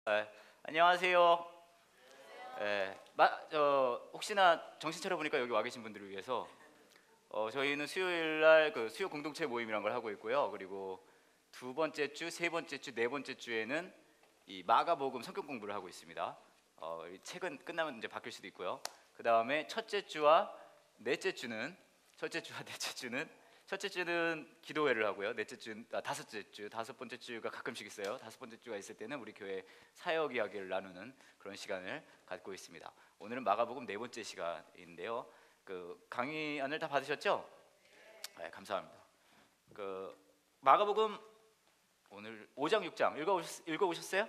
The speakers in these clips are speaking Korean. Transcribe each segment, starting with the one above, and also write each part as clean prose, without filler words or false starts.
네, 안녕하세요. 혹시나 정신 차려 보니까 여기 와 계신 분들을 위해서 저희는 수요일 날 그 수요 공동체 모임이란 걸 하고 있고요. 그리고 두 번째 주, 세 번째 주, 네 번째 주에는 이 마가복음 성경 공부를 하고 있습니다. 이 책은 끝나면 이제 바뀔 수도 있고요. 그 다음에 첫째 주는 기도회를 하고요. 다섯 번째 주가 가끔씩 있어요. 다섯 번째 주가 있을 때는 우리 교회 사역 이야기를 나누는 그런 시간을 갖고 있습니다. 오늘은 마가복음 네 번째 시간인데요. 그 강의안을 다 받으셨죠? 네, 감사합니다. 그 마가복음 오늘 5장 6장 읽어오셨어요?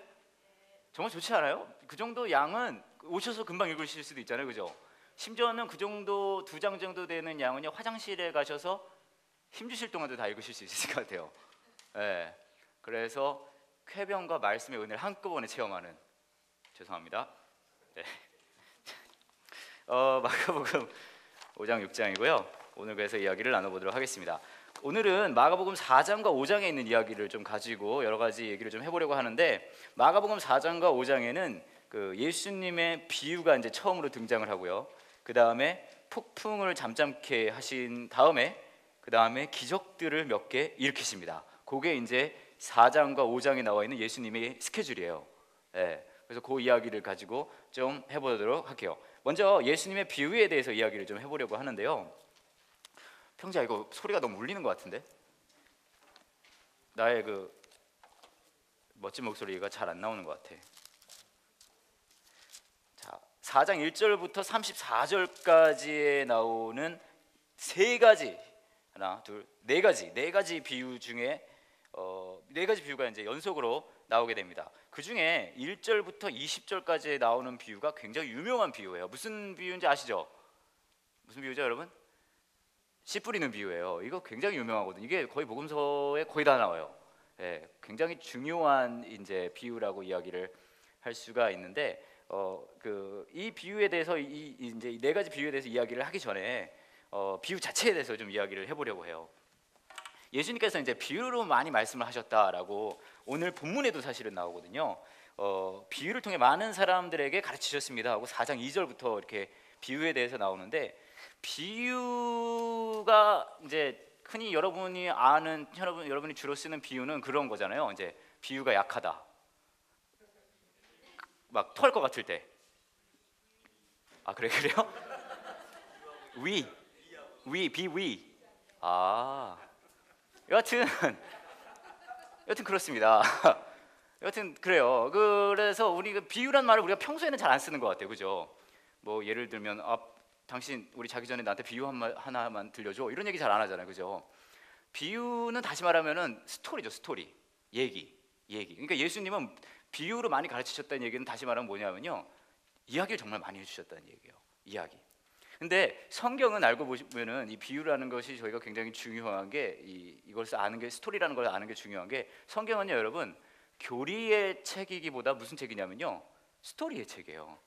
정말 좋지 않아요? 그 정도 양은 오셔서 금방 읽으실 수도 있잖아요, 그죠? 심지어는 그 정도 2장 정도 되는 양은요, 화장실에 가셔서 힘주실 동안도 다 읽으실 수 있을 것 같아요. 네, 그래서 쾌변과 말씀의 은혜를 한꺼번에 체험하는, 죄송합니다. 네. 마가복음 5장 6장이고요. 오늘 그래서 이야기를 나눠보도록 하겠습니다. 오늘은 마가복음 4장과 5장에 있는 이야기를 좀 가지고 여러 가지 얘기를 좀 해보려고 하는데, 마가복음 4장과 5장에는 그 예수님의 비유가 이제 처음으로 등장을 하고요. 그 다음에 폭풍을 잠잠케 하신 다음에 그 다음에 기적들을 몇 개 일으키십니다. 그게 이제 4장과 5장에 나와 있는 예수님의 스케줄이에요. 네, 그래서 그 이야기를 가지고 좀 해보도록 할게요. 먼저 예수님의 비유에 대해서 이야기를 좀 해보려고 하는데요. 평지야, 이거 소리가 너무 울리는 것 같은데? 나의 그 멋진 목소리가 잘 안 나오는 것 같아. 자, 4장 1절부터 34절까지에 나오는 세 가지, 하나, 둘, 네 가지 비유 중에 네 가지 비유가 이제 연속으로 나오게 됩니다. 그 중에 1절부터 20절까지 나오는 비유가 굉장히 유명한 비유예요. 무슨 비유인지 아시죠? 무슨 비유죠, 여러분? 씨 뿌리는 비유예요. 이거 굉장히 유명하거든요. 이게 거의 복음서에 거의 다 나와요. 예, 굉장히 중요한 이제 비유라고 이야기를 할 수가 있는데, 이 비유에 대해서 이제 네 가지 비유에 대해서 이야기를 하기 전에 비유 자체에 대해서 좀 이야기를 해보려고 해요. 예수님께서 이제 비유로 많이 말씀을 하셨다라고 오늘 본문에도 사실은 나오거든요. 비유를 통해 많은 사람들에게 가르치셨습니다 하고 4장 2절부터 이렇게 비유에 대해서 나오는데, 비유가 이제 흔히 여러분이 아는, 여러분이 주로 쓰는 비유는 그런 거잖아요. 이제 비유가 약하다, 막 토할 것 같을 때. 아, 그래요? 위. 아, 여하튼 그렇습니다. 여하튼 그래요. 그래서 우리 비유란 말을 우리가 평소에는 잘 안 쓰는 것 같아요, 그죠? 뭐 예를 들면, 당신 우리 자기 전에 나한테 비유 하나만 들려줘, 이런 얘기 잘 안 하잖아요, 그죠? 비유는 다시 말하면은 스토리죠, 스토리, 얘기. 그러니까 예수님은 비유로 많이 가르치셨다는 얘기는 다시 말하면 뭐냐면요, 이야기를 정말 많이 해주셨다는 얘기예요. 이야기. 근데 성경은 알고 보시면은 이 비유라는 것이 저희가 굉장히 중요한 게, 이걸 아는 게, 스토리라는 걸 아는 게 중요한 게, 성경은요, 여러분, 교리의 책이기보다 무슨 책이냐면요, 스토리의 책이에요.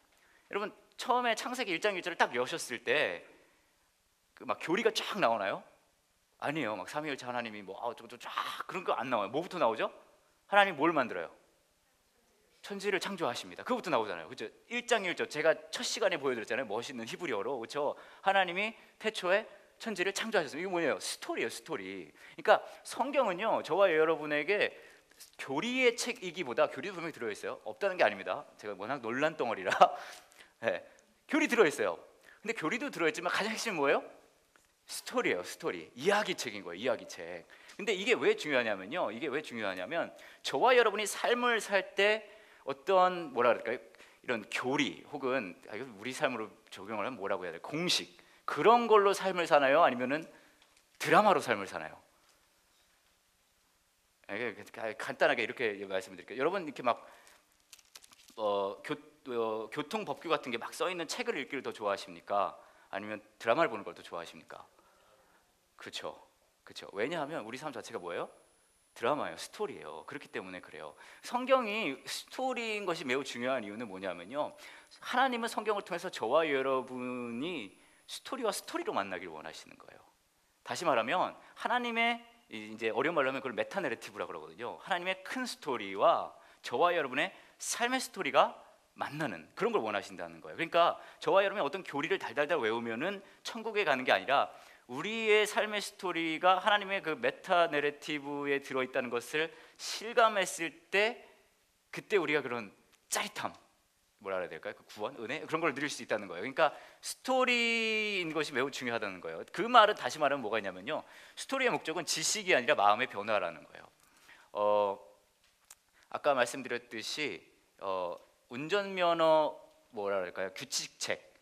여러분, 처음에 창세기 1장 1절을 딱 여셨을 때 그 막 교리가 쫙 나오나요? 아니에요. 막 삼위일체 하나님이 뭐 쫙 그런 거 안 나와요. 뭐부터 나오죠? 하나님 뭘 만들어요? 천지를 창조하십니다. 그거부터 나오잖아요. 그렇죠? 1장 1절 제가 첫 시간에 보여드렸잖아요. 멋있는 히브리어로. 그렇죠? 하나님이 태초에 천지를 창조하셨어요. 이거 뭐예요? 스토리예요, 스토리. 그러니까 성경은요, 저와 여러분에게 교리의 책이기보다, 교리도 분명히 들어있어요. 없다는 게 아닙니다. 제가 워낙 논란 덩어리라. 네, 교리 들어있어요. 근데 교리도 들어있지만 가장 핵심은 뭐예요? 스토리예요, 스토리. 이야기책인 거예요, 이야기책. 근데 이게 왜 중요하냐면요, 저와 여러분이 삶을 살 때 어떤, 뭐라 그럴까요? 이런 교리 혹은 우리 삶으로 적용을 하면 뭐라고 해야 돼요? 공식, 그런 걸로 삶을 사나요? 아니면은 드라마로 삶을 사나요? 간단하게 이렇게 말씀을 드릴게요. 여러분 이렇게 막 교통법규 같은 게 막 써있는 책을 읽기를 더 좋아하십니까? 아니면 드라마를 보는 걸 더 좋아하십니까? 그렇죠. 왜냐하면 우리 삶 자체가 뭐예요? 드라마예요, 스토리예요. 그렇기 때문에 그래요. 성경이 스토리인 것이 매우 중요한 이유는 뭐냐면요, 하나님은 성경을 통해서 저와 여러분이 스토리와 스토리로 만나길 원하시는 거예요. 다시 말하면 하나님의, 이제 어려운 말로 하면 그걸 메타 내러티브라고 그러거든요. 하나님의 큰 스토리와 저와 여러분의 삶의 스토리가 만나는 그런 걸 원하신다는 거예요. 그러니까 저와 여러분이 어떤 교리를 달달달 외우면은 천국에 가는 게 아니라 우리의 삶의 스토리가 하나님의 그 메타 내러티브에 들어있다는 것을 실감했을 때 그때 우리가 그런 짜릿함, 뭐라 해야 될까요? 그 구원, 은혜 그런 걸 누릴 수 있다는 거예요. 그러니까 스토리인 것이 매우 중요하다는 거예요. 그 말은 다시 말하면 뭐가 있냐면요, 스토리의 목적은 지식이 아니라 마음의 변화라는 거예요. 아까 말씀드렸듯이 운전면허 뭐라 할까요? 규칙책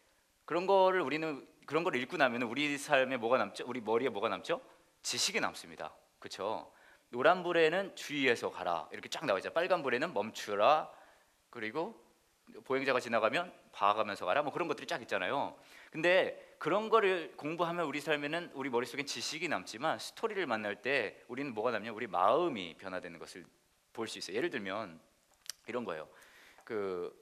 그런 거를 우리는 그런 걸 읽고 나면 우리 삶에 뭐가 남죠? 우리 머리에 뭐가 남죠? 지식이 남습니다. 그렇죠? 노란불에는 주의해서 가라 이렇게 쫙 나와 있죠. 빨간불에는 멈추라, 그리고 보행자가 지나가면 봐가면서 가라, 뭐 그런 것들이 쫙 있잖아요. 근데 그런 거를 공부하면 우리 삶에는 우리 머릿속엔 지식이 남지만 스토리를 만날 때 우리는 뭐가 남냐? 우리 마음이 변화되는 것을 볼 수 있어요. 예를 들면 이런 거예요. 그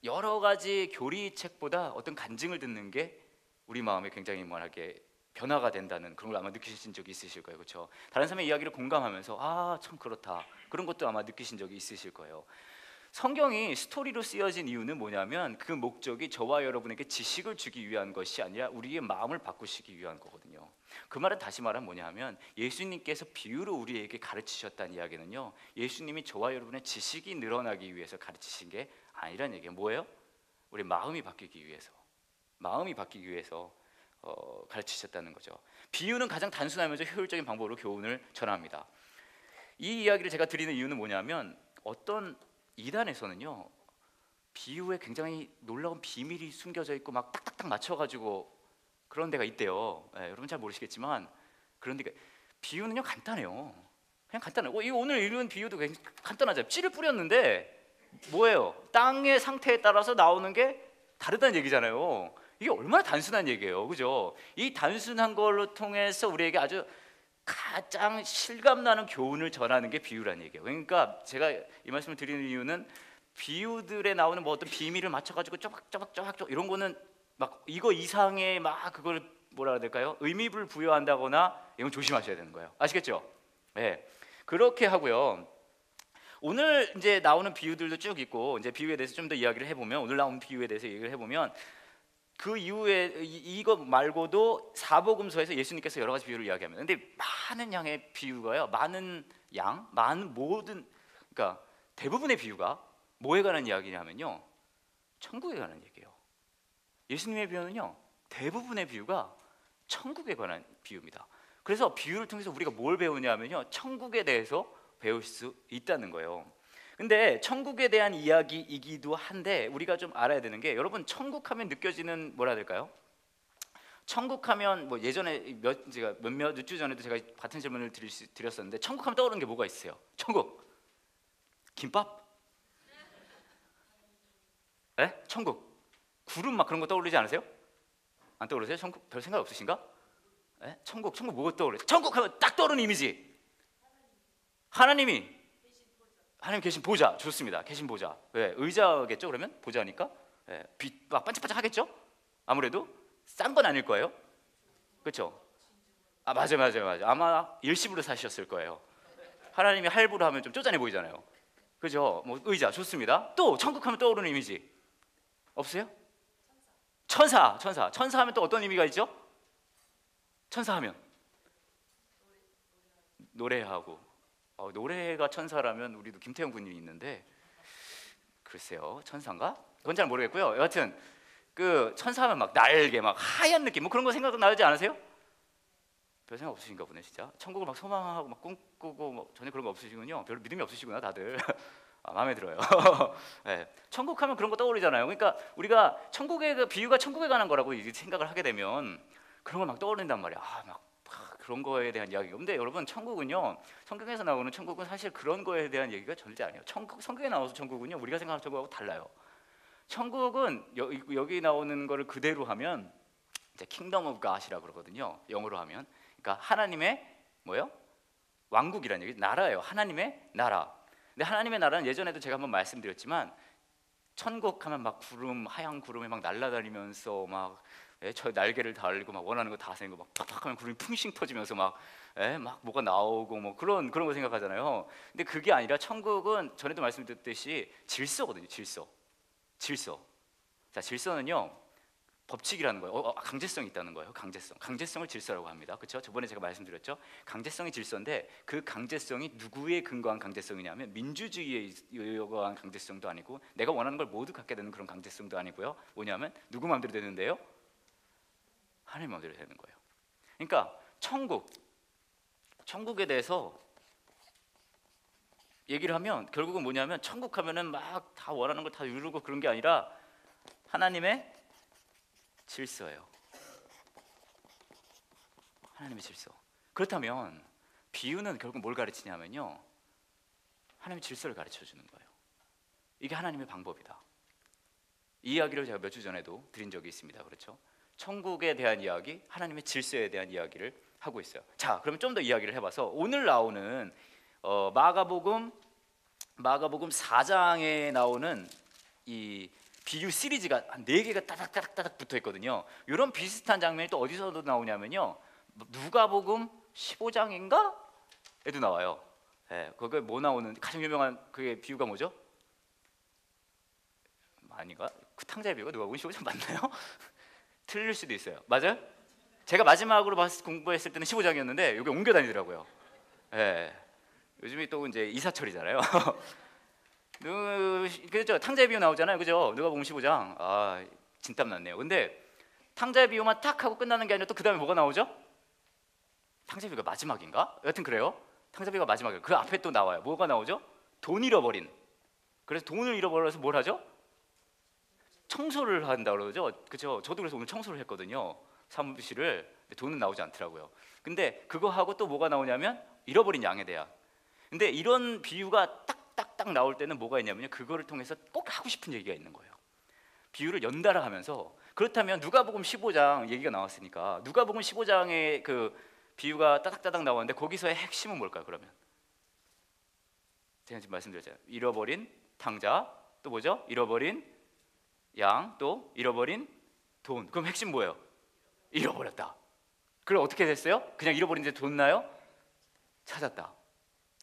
여러 가지 교리책보다 어떤 간증을 듣는 게 우리 마음에 굉장히 뭐하게 변화가 된다는 그런 걸 아마 느끼신 적이 있으실 거예요. 그렇죠? 다른 사람의 이야기를 공감하면서 아, 참 그렇다, 그런 것도 아마 느끼신 적이 있으실 거예요. 성경이 스토리로 쓰여진 이유는 뭐냐면 그 목적이 저와 여러분에게 지식을 주기 위한 것이 아니라 우리의 마음을 바꾸시기 위한 거거든요. 그 말은 다시 말하면 뭐냐면 예수님께서 비유로 우리에게 가르치셨다는 이야기는요, 예수님이 저와 여러분의 지식이 늘어나기 위해서 가르치신 게 아니라는 얘기예요. 뭐예요? 우리 마음이 바뀌기 위해서, 가르치셨다는 거죠. 비유는 가장 단순하면서 효율적인 방법으로 교훈을 전합니다. 이 이야기를 제가 드리는 이유는 뭐냐면 어떤 이단에서는요, 비유에 굉장히 놀라운 비밀이 숨겨져 있고 막 딱딱딱 맞춰가지고 그런 데가 있대요. 여러분 잘 모르시겠지만 그런 데가, 비유는요 간단해요. 그냥 간단해요. 이 오늘 읽은 비유도 굉장히 간단하죠. 씨를 뿌렸는데 뭐예요? 땅의 상태에 따라서 나오는 게 다르다는 얘기잖아요. 이게 얼마나 단순한 얘기예요, 그죠? 이 단순한 걸로 통해서 우리에게 아주 가장 실감나는 교훈을 전하는 게 비유라는 얘기예요. 그러니까 제가 이 말씀을 드리는 이유는 비유들에 나오는 뭐 어떤 비밀을 맞춰가지고 쪼박쪼박 이런 거는 막 이거 이상의 막 그걸 뭐라 해야 될까요? 의미를 부여한다거나 이건 조심하셔야 되는 거예요. 아시겠죠? 네, 그렇게 하고요. 오늘 이제 나오는 비유들도 쭉 있고 이제 비유에 대해서 좀 더 이야기를 해보면, 오늘 나온 비유에 대해서 얘기를 해보면 그 이후에 이거 말고도 사복음서에서 예수님께서 여러 가지 비유를 이야기합니다. 근데 많은 양의 비유가요, 많은 모든, 그러니까 대부분의 비유가 뭐에 관한 이야기냐면요, 천국에 관한 얘기예요. 예수님의 비유는요, 대부분의 비유가 천국에 관한 비유입니다. 그래서 비유를 통해서 우리가 뭘 배우냐면요, 천국에 대해서 배울 수 있다는 거예요. 근데 천국에 대한 이야기이기도 한데 우리가 좀 알아야 되는 게, 여러분 천국하면 느껴지는 뭐라 해야 될까요? 천국하면 뭐 예전에 제가 몇몇 주 전에도 제가 같은 질문을 드렸었는데 천국하면 떠오르는 게 뭐가 있어요? 천국 김밥? 네? 천국 구름 막 그런 거 떠오르지 않으세요? 안 떠오르세요? 천국 별 생각 없으신가? 네? 천국 뭐가 떠오르세요? 천국 하면 딱 떠오르는 이미지, 하나님 계신 보좌. 좋습니다. 계신 보좌. 왜? 의자겠죠? 그러면 보좌니까. 빛 막 반짝반짝 하겠죠? 아무래도 싼 건 아닐 거예요. 그렇죠? 아, 맞아요. 아마 일시불로 사셨을 거예요. 하나님이 할부로 하면 좀 쪼잔해 보이잖아요. 그죠? 뭐 의자 좋습니다. 또 천국하면 떠오르는 이미지 없어요? 천사 하면 또 어떤 의미가 있죠? 천사하면 노래하고. 노래가 천사라면 우리도 김태형 군님이 있는데 글쎄요, 천사인가? 그건 잘 모르겠고요. 여하튼 그 천사하면 막 날개, 막 하얀 느낌, 뭐 그런 거 생각나지 않으세요? 별 생각 없으신가 보네 진짜. 천국을 막 소망하고 막 꿈꾸고 뭐 전혀 그런 거 없으시군요. 별로 믿음이 없으시구나 다들. 마음에 들어요. 네, 천국하면 그런 거 떠오르잖아요. 그러니까 우리가 천국의 그 비유가 천국에 관한 거라고 생각을 하게 되면 그런 걸 막 떠오른단 말이야. 그런 거에 대한 이야기가. 근데 여러분 천국은요, 성경에서 나오는 천국은 사실 그런 거에 대한 얘기가 절대 아니에요. 성경에 나와서 천국은요, 우리가 생각하는 천국하고 달라요. 천국은 여기 나오는 거를 그대로 하면 이제 킹덤 오브 갓이라고 그러거든요. 영어로 하면. 그러니까 하나님의 뭐예요? 왕국이라는 얘기, 나라예요. 하나님의 나라. 근데 하나님의 나라는 예전에도 제가 한번 말씀드렸지만 천국 하면 막 구름, 하얀 구름이 막 날아다니면서 막 저 날개를 달고 막 원하는 거 다 생기고 막 팍팍하면 구름이 풍싱 터지면서 막 뭐가 나오고 뭐 그런 거 생각하잖아요. 근데 그게 아니라 천국은 전에도 말씀드렸듯이 질서거든요. 질서. 자, 질서는요 법칙이라는 거예요. 강제성이 있다는 거예요. 강제성을 질서라고 합니다. 그렇죠? 저번에 제가 말씀드렸죠. 강제성이 질서인데 그 강제성이 누구에 근거한 강제성이냐면 민주주의에 의거한 강제성도 아니고 내가 원하는 걸 모두 갖게 되는 그런 강제성도 아니고요. 뭐냐면 누구 마음대로 되는데요? 하나님 마음대로 되는 거예요. 그러니까 천국에 대해서 얘기를 하면 결국은 뭐냐면 천국 하면은 막 다 원하는 걸 다 이루고 그런 게 아니라 하나님의 질서예요. 하나님의 질서. 그렇다면 비유는 결국 뭘 가르치냐면요, 하나님의 질서를 가르쳐 주는 거예요. 이게 하나님의 방법이다. 이 이야기를 제가 몇 주 전에도 드린 적이 있습니다. 그렇죠? 천국에 대한 이야기, 하나님의 질서에 대한 이야기를 하고 있어요. 자, 그러면 좀 더 이야기를 해봐서 오늘 나오는 마가복음 4장에 나오는 이 비유 시리즈가 한 4개가 따닥따닥 붙어 있거든요. 이런 비슷한 장면이 또 어디서도 나오냐면요, 누가복음 15장인가? 에도 나와요. 거기에 뭐 나오는 가장 유명한 그게 비유가 뭐죠? 아닌가? 그 탕자의 비유가 누가복음 15장 맞나요? 틀릴 수도 있어요. 맞아요? 제가 마지막으로 공부했을 때는 15장이었는데 여기 옮겨 다니더라고요. 요즘이 또 이제 이사철이잖아요. 그죠? 탕자의 비유 나오잖아요. 그죠? 누가복음 15장. 진땀 났네요. 근데 탕자의 비유만 탁 하고 끝나는 게 아니라 또 그 다음에 뭐가 나오죠? 탕자의 비유가 마지막인가? 여하튼 그래요. 탕자의 비유가 마지막이에요. 그 앞에 또 나와요. 뭐가 나오죠? 돈 잃어버린. 그래서 돈을 잃어버려서 뭘 하죠? 청소를 한다 그러죠. 그죠? 저도 그래서 오늘 청소를 했거든요. 사무실을. 근데 돈은 나오지 않더라고요. 근데 그거 하고 또 뭐가 나오냐면 잃어버린 양에 대한. 근데 이런 비유가 딱딱딱 나올 때는 뭐가 있냐면요, 그거를 통해서 꼭 하고 싶은 얘기가 있는 거예요. 비유를 연달아 하면서. 그렇다면 누가복음 15장 얘기가 나왔으니까 누가복음 15장의 그 비유가 따닥따닥 나왔는데 거기서의 핵심은 뭘까요? 그러면 제가 지금 말씀드렸잖아요. 잃어버린 탕자, 또 뭐죠? 잃어버린 양, 또 잃어버린 돈. 그럼 핵심 뭐예요? 잃어버렸다. 그럼 어떻게 됐어요? 그냥 잃어버린데 돈 나요? 찾았다.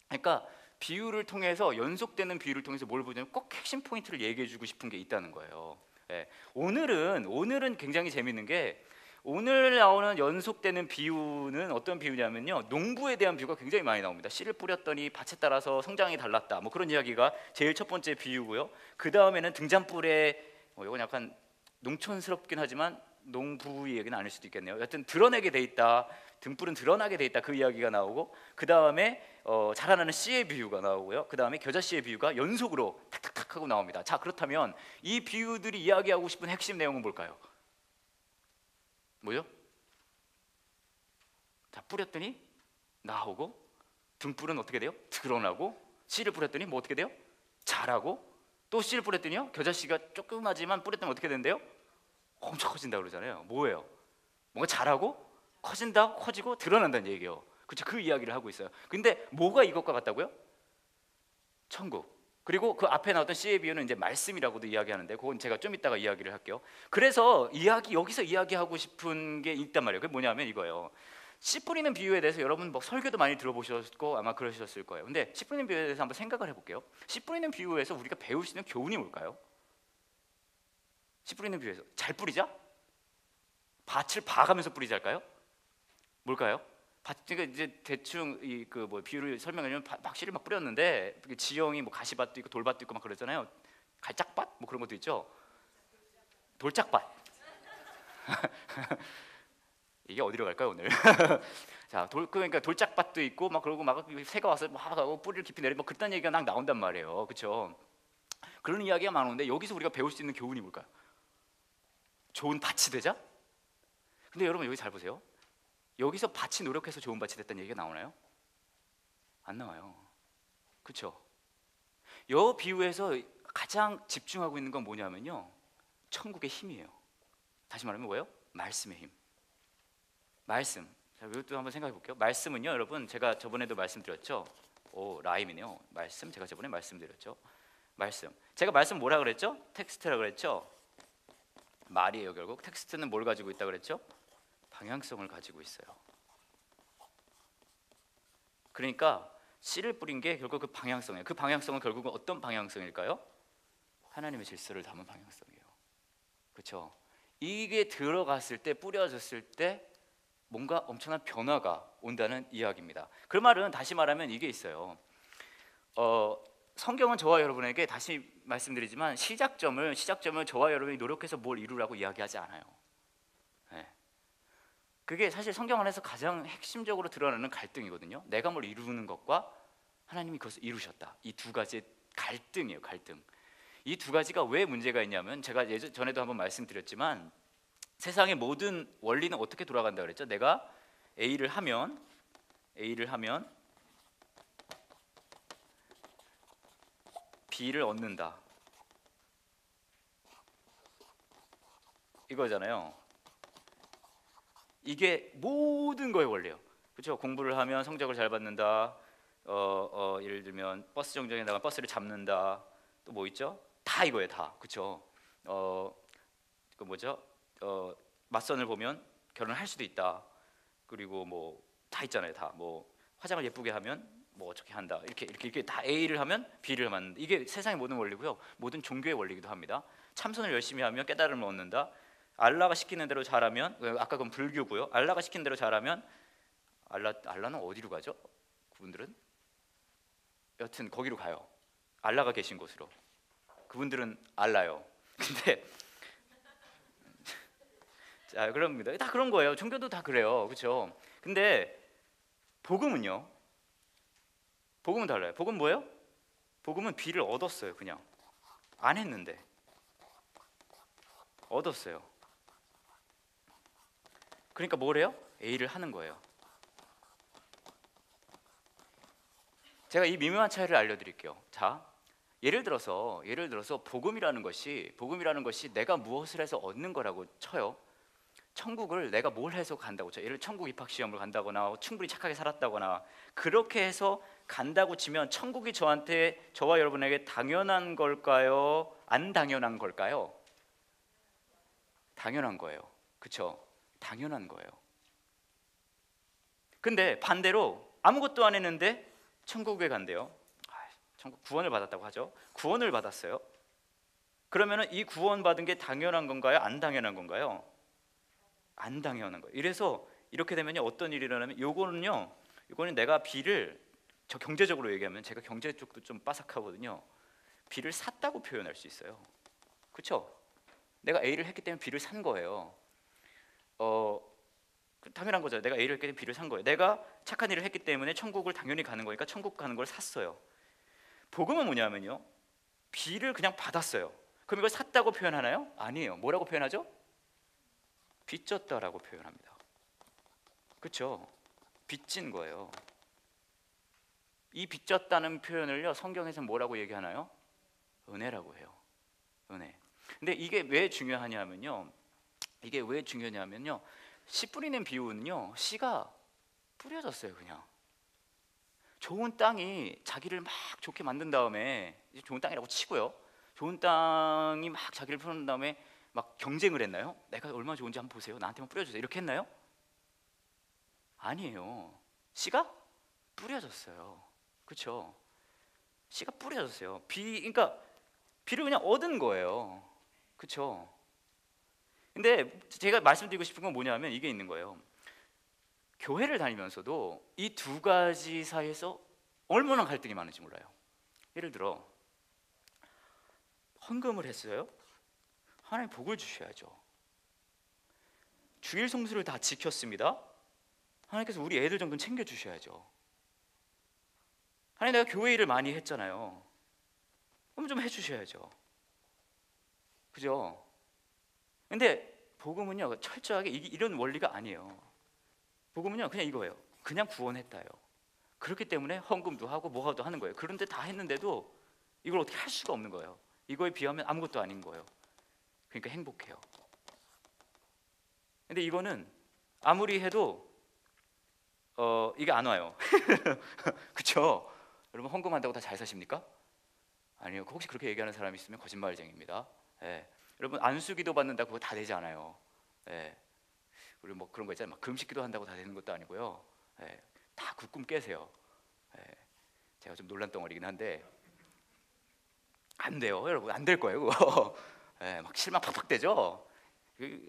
그러니까 비유를 통해서, 연속되는 비유를 통해서 뭘 보냐면 꼭 핵심 포인트를 얘기해주고 싶은 게 있다는 거예요. 오늘은 굉장히 재밌는 게, 오늘 나오는 연속되는 비유는 어떤 비유냐면요, 농부에 대한 비유가 굉장히 많이 나옵니다. 씨를 뿌렸더니 밭에 따라서 성장이 달랐다, 뭐 그런 이야기가 제일 첫 번째 비유고요. 그 다음에는 등잔불에, 이건 약간 농촌스럽긴 하지만 농부의 얘기는 아닐 수도 있겠네요. 여하튼 드러내게 돼 있다, 등불은 드러나게 돼 있다, 그 이야기가 나오고, 그 다음에 자라나는 씨의 비유가 나오고요. 그 다음에 겨자씨의 비유가 연속으로 탁탁탁 하고 나옵니다. 자, 그렇다면 이 비유들이 이야기하고 싶은 핵심 내용은 뭘까요? 뭐죠? 자, 뿌렸더니 나오고, 등불은 어떻게 돼요? 드러나고, 씨를 뿌렸더니 뭐 어떻게 돼요? 자라고, 또 씨를 뿌렸더니요, 겨자씨가 조그마지만 뿌렸더니 어떻게 된대요? 엄청 커진다 그러잖아요. 뭐예요? 뭔가 자라고 커진다, 커지고 드러난다는 얘기예요. 그렇죠? 그 이야기를 하고 있어요. 근데 뭐가 이것과 같다고요? 천국. 그리고 그 앞에 나왔던 씨의 비유는 이제 말씀이라고도 이야기하는데, 그건 제가 좀 이따가 이야기를 할게요. 그래서 여기서 이야기하고 싶은 게 있단 말이에요. 그게 뭐냐면 이거예요. 씨 뿌리는 비유에 대해서 여러분 뭐 설교도 많이 들어보셨고 아마 그러셨을 거예요. 근데 씨 뿌리는 비유에 대해서 한번 생각을 해볼게요. 씨 뿌리는 비유에서 우리가 배울 수 있는 교훈이 뭘까요? 씨 뿌리는 비유에서 잘 뿌리자? 밭을 봐가면서 뿌리자 할까요? 뭘까요? 그러니까 이제 대충 비유를 설명하려면 막 씨를 막 뿌렸는데 지형이 뭐 가시밭도 있고 돌밭도 있고 막 그러잖아요. 갈짝밭 뭐 그런 것도 있죠. 돌짝밭. 이게 어디로 갈까요 오늘? 자, 그러니까 돌짝밭도 있고 막 그러고 막 새가 와서 막 하고 뿌리를 깊이 내리고 뭐 그딴 얘기가 막 나온단 말이에요. 그렇죠? 그런 이야기가 많은데 여기서 우리가 배울 수 있는 교훈이 뭘까요? 좋은 밭이 되자? 근데 여러분 여기 잘 보세요. 여기서 밭이 노력해서 좋은 밭이 됐다는 얘기가 나오나요? 안 나와요. 그렇죠? 이 비유에서 가장 집중하고 있는 건 뭐냐면요, 천국의 힘이에요. 다시 말하면 뭐예요? 말씀의 힘. 말씀. 자, 이것도 한번 생각해 볼게요. 말씀은요, 여러분 제가 저번에도 말씀드렸죠. 라임이네요. 말씀, 제가 저번에 말씀드렸죠. 말씀. 제가 말씀 뭐라 그랬죠? 텍스트라 그랬죠? 말이에요. 결국 텍스트는 뭘 가지고 있다 그랬죠? 방향성을 가지고 있어요. 그러니까 씨를 뿌린 게 결국 그 방향성이에요. 그 방향성은 결국은 어떤 방향성일까요? 하나님의 질서를 담은 방향성이에요. 그렇죠? 이게 들어갔을 때, 뿌려졌을 때 뭔가 엄청난 변화가 온다는 이야기입니다. 그 말은 다시 말하면 이게 있어요. 성경은 저와 여러분에게 다시 말씀드리지만 시작점을 저와 여러분이 노력해서 뭘 이루라고 이야기하지 않아요. 네. 그게 사실 성경 안에서 가장 핵심적으로 드러나는 갈등이거든요. 내가 뭘 이루는 것과 하나님이 그것을 이루셨다. 이 두 가지의 갈등이에요. 갈등. 이 두 가지가 왜 문제가 있냐면 제가 전에도 한번 말씀드렸지만 세상의 모든 원리는 어떻게 돌아간다 그랬죠? 내가 A를 하면 B를 얻는다. 이거잖아요. 이게 모든 거의 원리예요. 그렇죠? 공부를 하면 성적을 잘 받는다. 예를 들면 버스 정류장에 나가 버스를 잡는다. 또 뭐 있죠? 다 이거예요, 다. 그렇죠? 그 뭐죠? 맞선을 보면 결혼을 할 수도 있다. 그리고 뭐 다 있잖아요, 다. 뭐 화장을 예쁘게 하면 뭐 어떻게 한다. 이렇게 다 A를 하면 B를 맞는다. 이게 세상의 모든 원리고요. 모든 종교의 원리이기도 합니다. 참선을 열심히 하면 깨달음을 얻는다. 알라가 시키는 대로 잘하면, 아까 그건 불교고요. 알라가 시키는 대로 잘하면 알라는 어디로 가죠? 그분들은 여튼 거기로 가요. 알라가 계신 곳으로. 그분들은 알라요. 근데 자, 그럽니다. 다 그런 거예요. 종교도 다 그래요. 그렇죠? 근데 복음은요. 복음은 달라요. 복음 뭐예요? 복음은 B를 얻었어요. 그냥 안 했는데 얻었어요. 그러니까 뭐래요? A를 하는 거예요. 제가 이 미묘한 차이를 알려드릴게요. 자, 예를 들어서 복음이라는 것이 내가 무엇을 해서 얻는 거라고 쳐요. 천국을 내가 뭘 해서 간다고 쳐요. 예를 들어 천국 입학 시험을 간다거나 충분히 착하게 살았다거나 그렇게 해서 간다고 치면 천국이 저와 여러분에게 당연한 걸까요? 안 당연한 걸까요? 당연한 거예요. 그렇죠? 당연한 거예요. 근데 반대로 아무것도 안 했는데 천국에 간대요. 천국 구원을 받았다고 하죠. 구원을 받았어요. 그러면은 이 구원 받은 게 당연한 건가요? 안 당연한 건가요? 안 당연한 거예요. 이래서 이렇게 되면요 어떤 일이 일어나면 이거는 내가 B를 저 경제적으로 얘기하면 제가 경제 쪽도 좀 빠삭하거든요. B를 샀다고 표현할 수 있어요. 그렇죠? 내가 A를 했기 때문에 B를 산 거예요. 당연한 거죠. 내가 A를 했기 때문에 B를 산 거예요. 내가 착한 일을 했기 때문에 천국을 당연히 가는 거니까 천국 가는 걸 샀어요. 복음은 뭐냐면요 B를 그냥 받았어요. 그럼 이걸 샀다고 표현하나요? 아니에요. 뭐라고 표현하죠? 빚졌다라고 표현합니다. 그렇죠? 빚진 거예요. 이 빚졌다는 표현을요 성경에서 뭐라고 얘기하나요? 은혜라고 해요. 은혜. 근데 이게 왜 중요하냐면요 씨 뿌리는 비유는요 씨가 뿌려졌어요. 그냥 좋은 땅이 자기를 막 좋게 만든 다음에 이제 좋은 땅이라고 치고요. 좋은 땅이 막 자기를 풀어놓은 다음에 막 경쟁을 했나요? 내가 얼마나 좋은지 한번 보세요. 나한테만 뿌려주세요. 이렇게 했나요? 아니에요. 씨가 뿌려졌어요. 그렇죠? 씨가 뿌려졌어요. 그러니까 비를 그냥 얻은 거예요. 그렇죠? 근데 제가 말씀드리고 싶은 건 뭐냐면 이게 있는 거예요. 교회를 다니면서도 이 두 가지 사이에서 얼마나 갈등이 많은지 몰라요. 예를 들어 헌금을 했어요. 하나님 복을 주셔야죠. 주일 성수를 다 지켰습니다. 하나님께서 우리 애들 정도는 챙겨 주셔야죠. 하나님 내가 교회 일을 많이 했잖아요. 그럼 좀 해주셔야죠. 그죠? 근데 복음은요 철저하게 이런 원리가 아니에요. 복음은요 그냥 이거예요. 그냥 구원했다요. 그렇기 때문에 헌금도 하고 뭐하도 하는 거예요. 그런데 다 했는데도 이걸 어떻게 할 수가 없는 거예요. 이거에 비하면 아무것도 아닌 거예요. 그러니까 행복해요. 근데 이거는 아무리 해도 이게 안 와요. 그렇죠? 여러분 헌금한다고 다 잘 사십니까? 아니요. 혹시 그렇게 얘기하는 사람이 있으면 거짓말쟁입니다. 예. 여러분 안수기도 받는다 그거 다 되지 않아요. 예. 우리 뭐 그런 거 있잖아요. 막 금식기도 한다고 다 되는 것도 아니고요. 예. 다 그 꿈 깨세요. 예. 제가 좀 논란 덩어리긴 한데 안 돼요, 여러분. 안 될 거예요, 그거. 예, 막 실망 팍팍 되죠.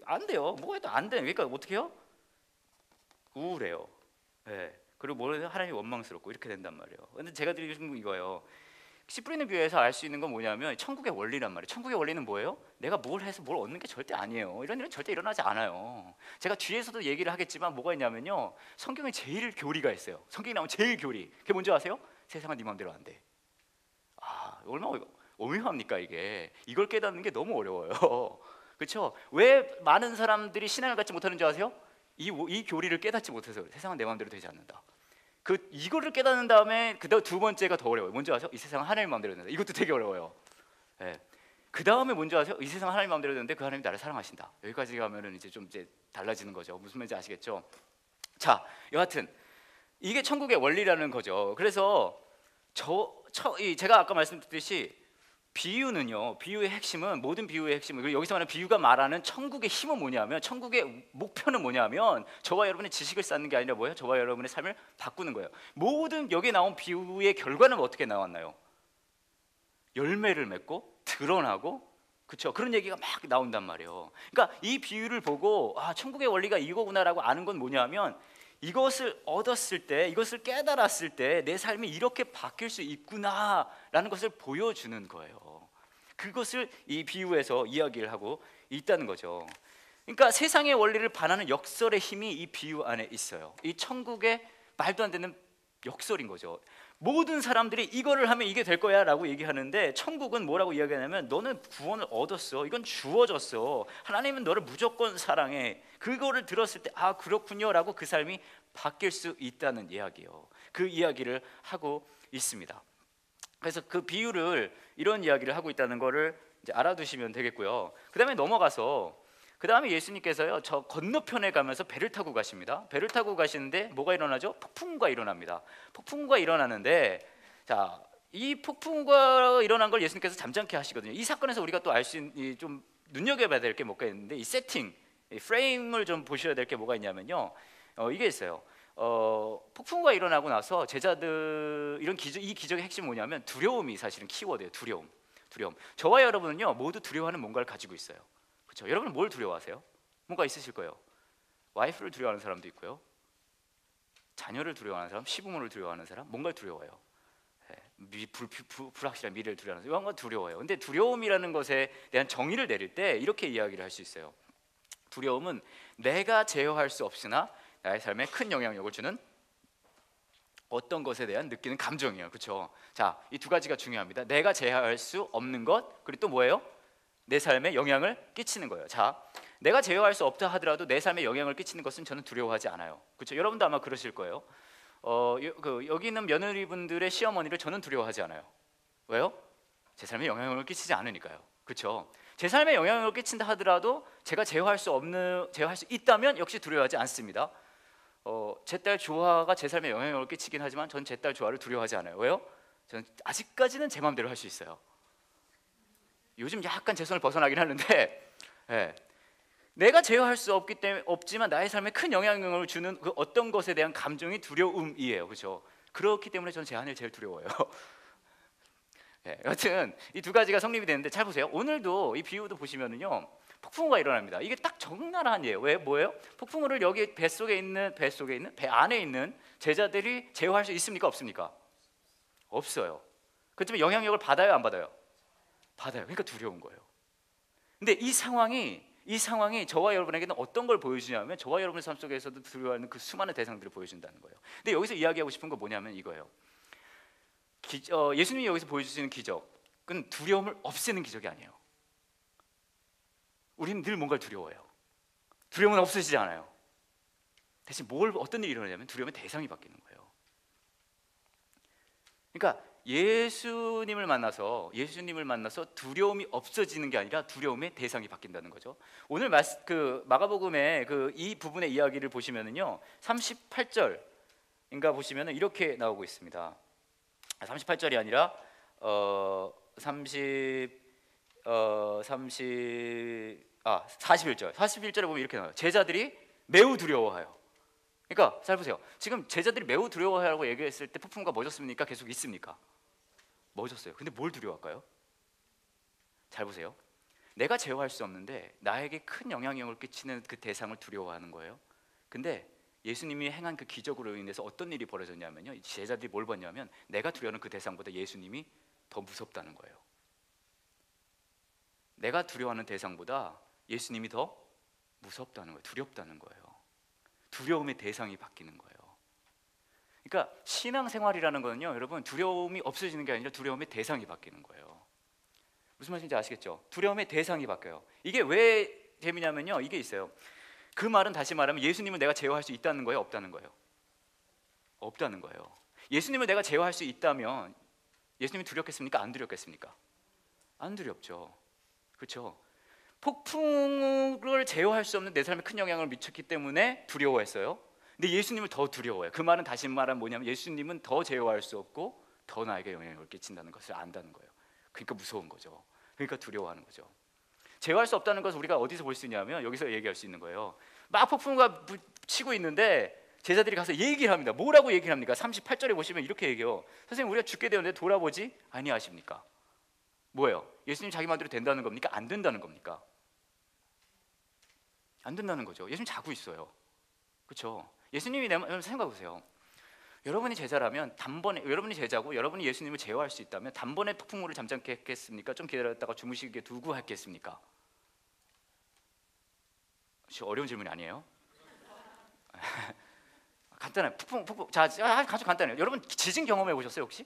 안 돼요. 뭐 해도 안 돼. 그러니까 어떻게 해요? 우울해요. 예. 그리고 뭐 하나님이 원망스럽고 이렇게 된단 말이에요. 근데 제가 드리고 싶은 건 이거예요. 씨 뿌리는 교회에서 알 수 있는 건 뭐냐면 천국의 원리란 말이에요. 천국의 원리는 뭐예요? 내가 뭘 해서 뭘 얻는 게 절대 아니에요. 이런 일은 절대 일어나지 않아요. 제가 뒤에서도 얘기를 하겠지만 뭐가 있냐면요, 성경에 제일 교리가 있어요. 성경에 나오는 제일 교리, 그게 뭔지 아세요? 세상은 네 마음대로 안 돼. 아, 얼마나 오묘합니까 이게. 이걸 깨닫는 게 너무 어려워요. 그렇죠? 왜 많은 사람들이 신앙을 갖지 못하는 줄 아세요? 이 교리를 깨닫지 못해서. 세상은 내 마음대로 되지 않는다. 이거를 깨닫는 다음에 두 번째가 더 어려워요. 뭔지 아세요? 이 세상은 하나님 마음대로 된다. 이것도 되게 어려워요. 예. 그 다음에 뭔지 아세요? 이 세상은 하나님 마음대로 되는데 그 하나님이 나를 사랑하신다. 여기까지 가면은 이제 좀 달라지는 거죠. 무슨 말인지 아시겠죠? 자, 여하튼 이게 천국의 원리라는 거죠. 그래서 제가 아까 말씀드렸듯이 비유는요, 비유의 핵심은, 모든 비유의 핵심은, 여기서 말하는 비유가 말하는 천국의 힘은 뭐냐면, 천국의 목표는 뭐냐면 저와 여러분의 지식을 쌓는 게 아니라 뭐예요? 저와 여러분의 삶을 바꾸는 거예요. 모든 여기에 나온 비유의 결과는 어떻게 나왔나요? 열매를 맺고 드러나고, 그렇죠? 그런 얘기가 막 나온단 말이에요. 그러니까 이 비유를 보고 천국의 원리가 이거구나라고 아는 건 뭐냐면, 이것을 얻었을 때, 이것을 깨달았을 때 내 삶이 이렇게 바뀔 수 있구나라는 것을 보여주는 거예요. 그것을 이 비유에서 이야기를 하고 있다는 거죠. 그러니까 세상의 원리를 반하는 역설의 힘이 이 비유 안에 있어요. 이 천국의 말도 안 되는 역설인 거죠. 모든 사람들이 이거를 하면 이게 될 거야 라고 얘기하는데, 천국은 뭐라고 이야기하냐면, 너는 구원을 얻었어. 이건 주어졌어. 하나님은 너를 무조건 사랑해. 그거를 들었을 때 그렇군요 라고 그 삶이 바뀔 수 있다는 이야기예요. 그 이야기를 하고 있습니다. 그래서 그 비유를, 이런 이야기를 하고 있다는 거를 이제 알아두시면 되겠고요. 그 다음에 넘어가서, 그 다음에 예수님께서요, 저 건너편에 가면서 배를 타고 가십니다. 배를 타고 가시는데 뭐가 일어나죠? 폭풍우가 일어납니다. 폭풍우가 일어나는데, 자, 이 폭풍우가 일어난 걸 예수님께서 잠잠케 하시거든요. 이 사건에서 우리가 또 알 수 있는, 좀 눈여겨봐야 될 게 뭐가 있는데, 이 세팅, 이 프레임을 좀 보셔야 될 게 뭐가 있냐면요, 이게 있어요. 폭풍우가 일어나고 나서 제자들, 이 기적의 핵심이 뭐냐면 두려움이 사실은 키워드예요. 두려움. 저와 여러분은요, 모두 두려워하는 뭔가를 가지고 있어요. 그렇죠? 여러분은 뭘 두려워하세요? 뭔가 있으실 거예요. 와이프를 두려워하는 사람도 있고요, 자녀를 두려워하는 사람, 시부모를 두려워하는 사람, 뭔가를 두려워해요. 불확실한 미래를 두려워하는 사람, 뭔가 두려워해요. 근데 두려움이라는 것에 대한 정의를 내릴 때 이렇게 이야기를 할 수 있어요. 두려움은 내가 제어할 수 없으나 나의 삶에 큰 영향력을 주는 어떤 것에 대한 느끼는 감정이에요. 그렇죠? 자, 이 두 가지가 중요합니다. 내가 제어할 수 없는 것, 그리고 또 뭐예요? 내 삶에 영향을 끼치는 거예요. 자, 내가 제어할 수 없다 하더라도 내 삶에 영향을 끼치는 것은 저는 두려워하지 않아요. 그렇죠? 여러분도 아마 그러실 거예요. 여기 있는 며느리분들의 시어머니를 저는 두려워하지 않아요. 왜요? 제 삶에 영향을 끼치지 않으니까요. 그렇죠? 제 삶에 영향을 끼친다 하더라도 제가 제어할 수 있다면 역시 두려워하지 않습니다. 제 딸 조아가 제 삶에 영향을 끼치긴 하지만 전 제 딸 조아를 두려워하지 않아요. 왜요? 저는 아직까지는 제 마음대로 할 수 있어요. 요즘 약간 제 손을 벗어나긴 하는데, 내가 제어할 수 없지만 나의 삶에 큰 영향력을 주는 그 어떤 것에 대한 감정이 두려움이에요. 그렇죠? 그렇기 때문에 저는 제 아내를 제일 두려워요. 여튼 이 두 가지가 성립이 되는데, 잘 보세요. 오늘도 이 비유도 보시면은요, 폭풍우가 일어납니다. 이게 딱 적나라한 예요. 왜? 뭐예요? 폭풍우를 여기 배 안에 있는 제자들이 제어할 수 있습니까? 없습니까? 없어요. 그렇지만 영향력을 받아요, 안 받아요? 받아요. 그러니까 두려운 거예요. 근데 이 상황이 저와 여러분에게는 어떤 걸 보여주냐면, 저와 여러분의 삶 속에서도 두려워하는 그 수많은 대상들을 보여준다는 거예요. 근데 여기서 이야기하고 싶은 건 뭐냐면 이거예요. 예수님이 여기서 보여주시는 기적은 두려움을 없애는 기적이 아니에요. 우리는 늘 뭔가를 두려워해요. 두려움은 없어지지 않아요. 대신 어떤 일이 일어나냐면 두려움의 대상이 바뀌는 거예요. 그러니까 예수님을 만나서 두려움이 없어지는 게 아니라 두려움의 대상이 바뀐다는 거죠. 오늘 마가복음의 이 부분의 이야기를 보시면은요, 38절인가 보시면은 이렇게 나오고 있습니다. 38절이 아니라 41절에 보면 이렇게 나와요. 제자들이 매우 두려워하여. 그러니까 잘 보세요. 지금 제자들이 매우 두려워하라고 얘기했을 때 폭풍과 멎었습니까? 계속 있습니까? 멎었어요. 근데 뭘 두려워할까요? 잘 보세요. 내가 제어할 수 없는데 나에게 큰 영향력을 끼치는 그 대상을 두려워하는 거예요. 근데 예수님이 행한 그 기적으로 인해서 어떤 일이 벌어졌냐면요, 제자들이 뭘 봤냐면 내가 두려워하는 그 대상보다 예수님이 더 무섭다는 거예요. 내가 두려워하는 대상보다 예수님이 더 무섭다는 거예요. 두렵다는 거예요. 두려움의 대상이 바뀌는 거예요. 그러니까 신앙생활이라는 거는요, 여러분, 두려움이 없어지는 게 아니라 두려움의 대상이 바뀌는 거예요. 무슨 말인지 아시겠죠? 두려움의 대상이 바뀌어요. 이게 왜 재미냐면요, 이게 있어요. 그 말은 다시 말하면 예수님을 내가 제어할 수 있다는 거예요, 없다는 거예요? 없다는 거예요. 예수님을 내가 제어할 수 있다면 예수님이 두렵겠습니까? 안 두렵겠습니까? 안 두렵죠. 그렇죠? 폭풍을 제어할 수 없는 내 삶에 큰 영향을 미쳤기 때문에 두려워했어요. 근데 예수님을 더 두려워해요. 그 말은 다시 말하면 뭐냐면 예수님은 더 제어할 수 없고 더 나에게 영향을 끼친다는 것을 안다는 거예요. 그러니까 무서운 거죠. 그러니까 두려워하는 거죠. 제어할 수 없다는 것을 우리가 어디서 볼 수 있냐면 여기서 얘기할 수 있는 거예요. 막 폭풍과 치고 있는데 제자들이 가서 얘기를 합니다. 뭐라고 얘기를 합니까? 38절에 보시면 이렇게 얘기해요. 선생님, 우리가 죽게 되었는데 돌아보지 아니하십니까? 뭐예요? 예수님 자기 마음대로 된다는 겁니까? 안 된다는 겁니까? 안 된다는 거죠. 예수님 자고 있어요. 그렇죠? 예수님이 여러분 생각해 보세요. 여러분이 제자라면 단번에, 여러분이 제자고 여러분이 예수님을 제어할 수 있다면 단번에 폭풍우를 잠잠케 했겠습니까? 좀 기다렸다가 주무시게 두고 했겠습니까? 어려운 질문이 아니에요? 간단해요. 폭풍. 자, 아주 간단해요. 여러분 지진 경험해 보셨어요 혹시?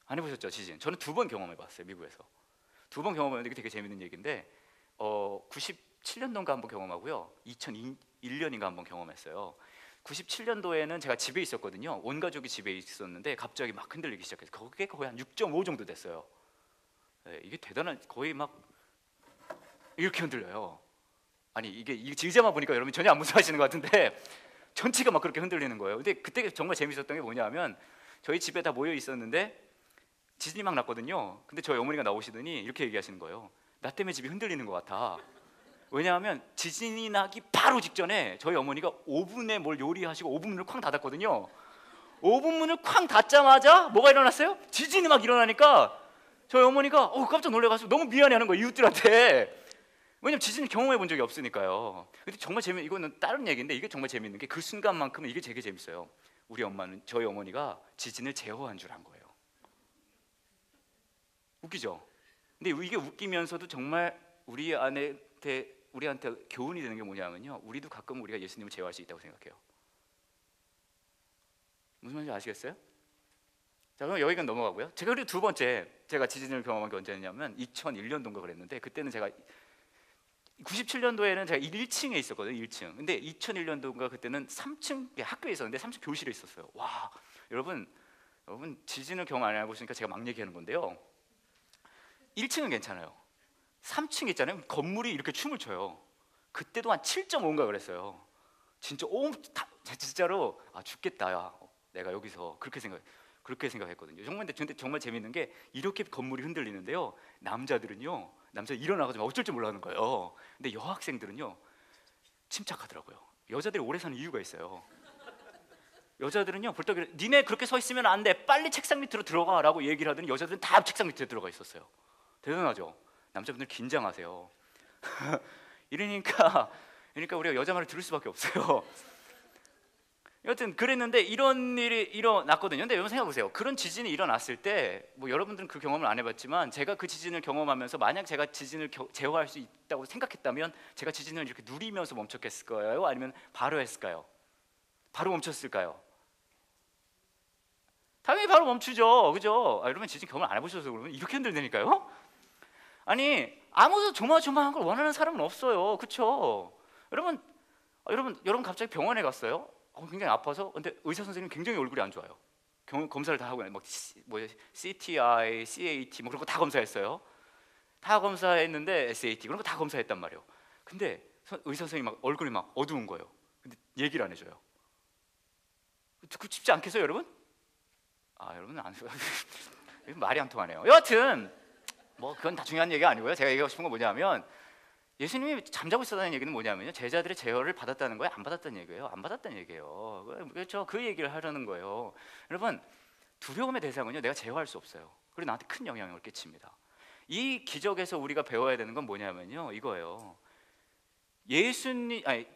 안 해보셨죠, 지진? 저는 2번 경험해 봤어요, 미국에서. 2번 경험했는데 이게 되게 재밌는 얘기인데 97년도인가 한번 경험하고요, 2001년인가 한번 경험했어요. 97년도에는 제가 집에 있었거든요. 온 가족이 집에 있었는데 갑자기 막 흔들리기 시작해서 그게 거의 한 6.5 정도 됐어요. 네, 이게 대단한, 거의 막 이렇게 흔들려요. 아니 이게 지휘자만 보니까 여러분 전혀 안 무서워하시는 것 같은데 전체가 막 그렇게 흔들리는 거예요. 근데 그때 정말 재밌었던 게 뭐냐면 저희 집에 다 모여 있었는데 지진이 막 났거든요. 근데 저희 어머니가 나오시더니 이렇게 얘기하시는 거예요. 나 때문에 집이 흔들리는 것 같아. 왜냐하면 지진이 나기 바로 직전에 저희 어머니가 오븐에 뭘 요리하시고 오븐 문을 쾅 닫았거든요. 오븐 문을 쾅 닫자마자 뭐가 일어났어요? 지진이 막 일어나니까 저희 어머니가 깜짝 놀래가지고 너무 미안해하는 거예요, 이웃들한테. 왜냐면 지진을 경험해 본 적이 없으니까요. 근데 정말 이거는 다른 얘기인데 이게 정말 재밌는 게 그 순간만큼은 이게 되게 재밌어요. 저희 어머니가 지진을 제어한 줄 안 거예요. 웃기죠? 근데 이게 웃기면서도 정말 우리한테 교훈이 되는 게 뭐냐면요, 우리도 가끔 우리가 예수님을 제어할 수 있다고 생각해요. 무슨 말인지 아시겠어요? 자, 그럼 여기가 넘어가고요. 제가 그리고 2번째 제가 지진을 경험한 게 언제냐면 2001년도인가 그랬는데, 그때는 제가 97년도에는 제가 1층에 있었거든요. 1층. 근데 2001년도인가 그때는 3층 학교에 있었는데 3층 교실에 있었어요. 와, 여러분 지진을 경험 안 해보시니까 제가 막 얘기하는 건데요, 1층은 괜찮아요. 3층 있잖아요. 건물이 이렇게 춤을 춰요. 그때도 한 7.5인가 그랬어요. 진짜로 죽겠다, 야, 내가 여기서 그렇게 생각했거든요. 근데 정말 재밌는 게 이렇게 건물이 흔들리는데요, 남자들은요, 일어나가지고 어쩔 줄 몰라하는 거예요. 근데 여학생들은요 침착하더라고요. 여자들이 오래 사는 이유가 있어요. 여자들은요 벌떡 니네 그렇게 서 있으면 안 돼, 빨리 책상 밑으로 들어가라고 얘기를 하더니 여자들은 다 책상 밑에 들어가 있었어요. 대단하죠? 남자분들 긴장하세요. 그러니까 우리가 여자 말을 들을 수밖에 없어요. 여하튼 그랬는데 이런 일이 일어났거든요. 근데 여러분 생각해 보세요. 그런 지진이 일어났을 때 여러분들은 그 경험을 안 해봤지만 제가 그 지진을 경험하면서 만약 제가 지진을 제어할 수 있다고 생각했다면 제가 지진을 이렇게 누리면서 멈췄겠을까요? 아니면 바로 했을까요? 바로 멈췄을까요? 당연히 바로 멈추죠. 그죠? 여러분 지진 경험을 안 해보셔서 그러면 이렇게 흔들리니까요. 아니 아무도 조마조마한 걸 원하는 사람은 없어요. 그렇죠? 여러분 갑자기 병원에 갔어요. 굉장히 아파서. 근데 의사 선생님 굉장히 얼굴이 안 좋아요. 검사를 다 하고 CTI, CAT 그런 거 다 검사했어요. 다 검사했는데 SAT 그런 거 다 검사했단 말이에요. 근데 의사 선생님 얼굴이 막 어두운 거예요. 근데 얘기를 안 해줘요. 듣고 싶지 않겠어요, 여러분? 여러분은 안 말이 안 통하네요. 여하튼 뭐 그건 다 중요한 얘기가 아니고요. 제가 얘기하고 싶은 건 뭐냐면 예수님이 잠자고 있었다는 얘기는 뭐냐면요, 제자들의 제어를 받았다는 거예요, 안 받았다는 얘기예요? 안 받았다는 얘기예요. 그렇죠? 그 얘기를 하려는 거예요. 여러분, 두려움의 대상은요, 내가 제어할 수 없어요. 그리고 나한테 큰 영향을 끼칩니다. 이 기적에서 우리가 배워야 되는 건 뭐냐면요, 이거예요.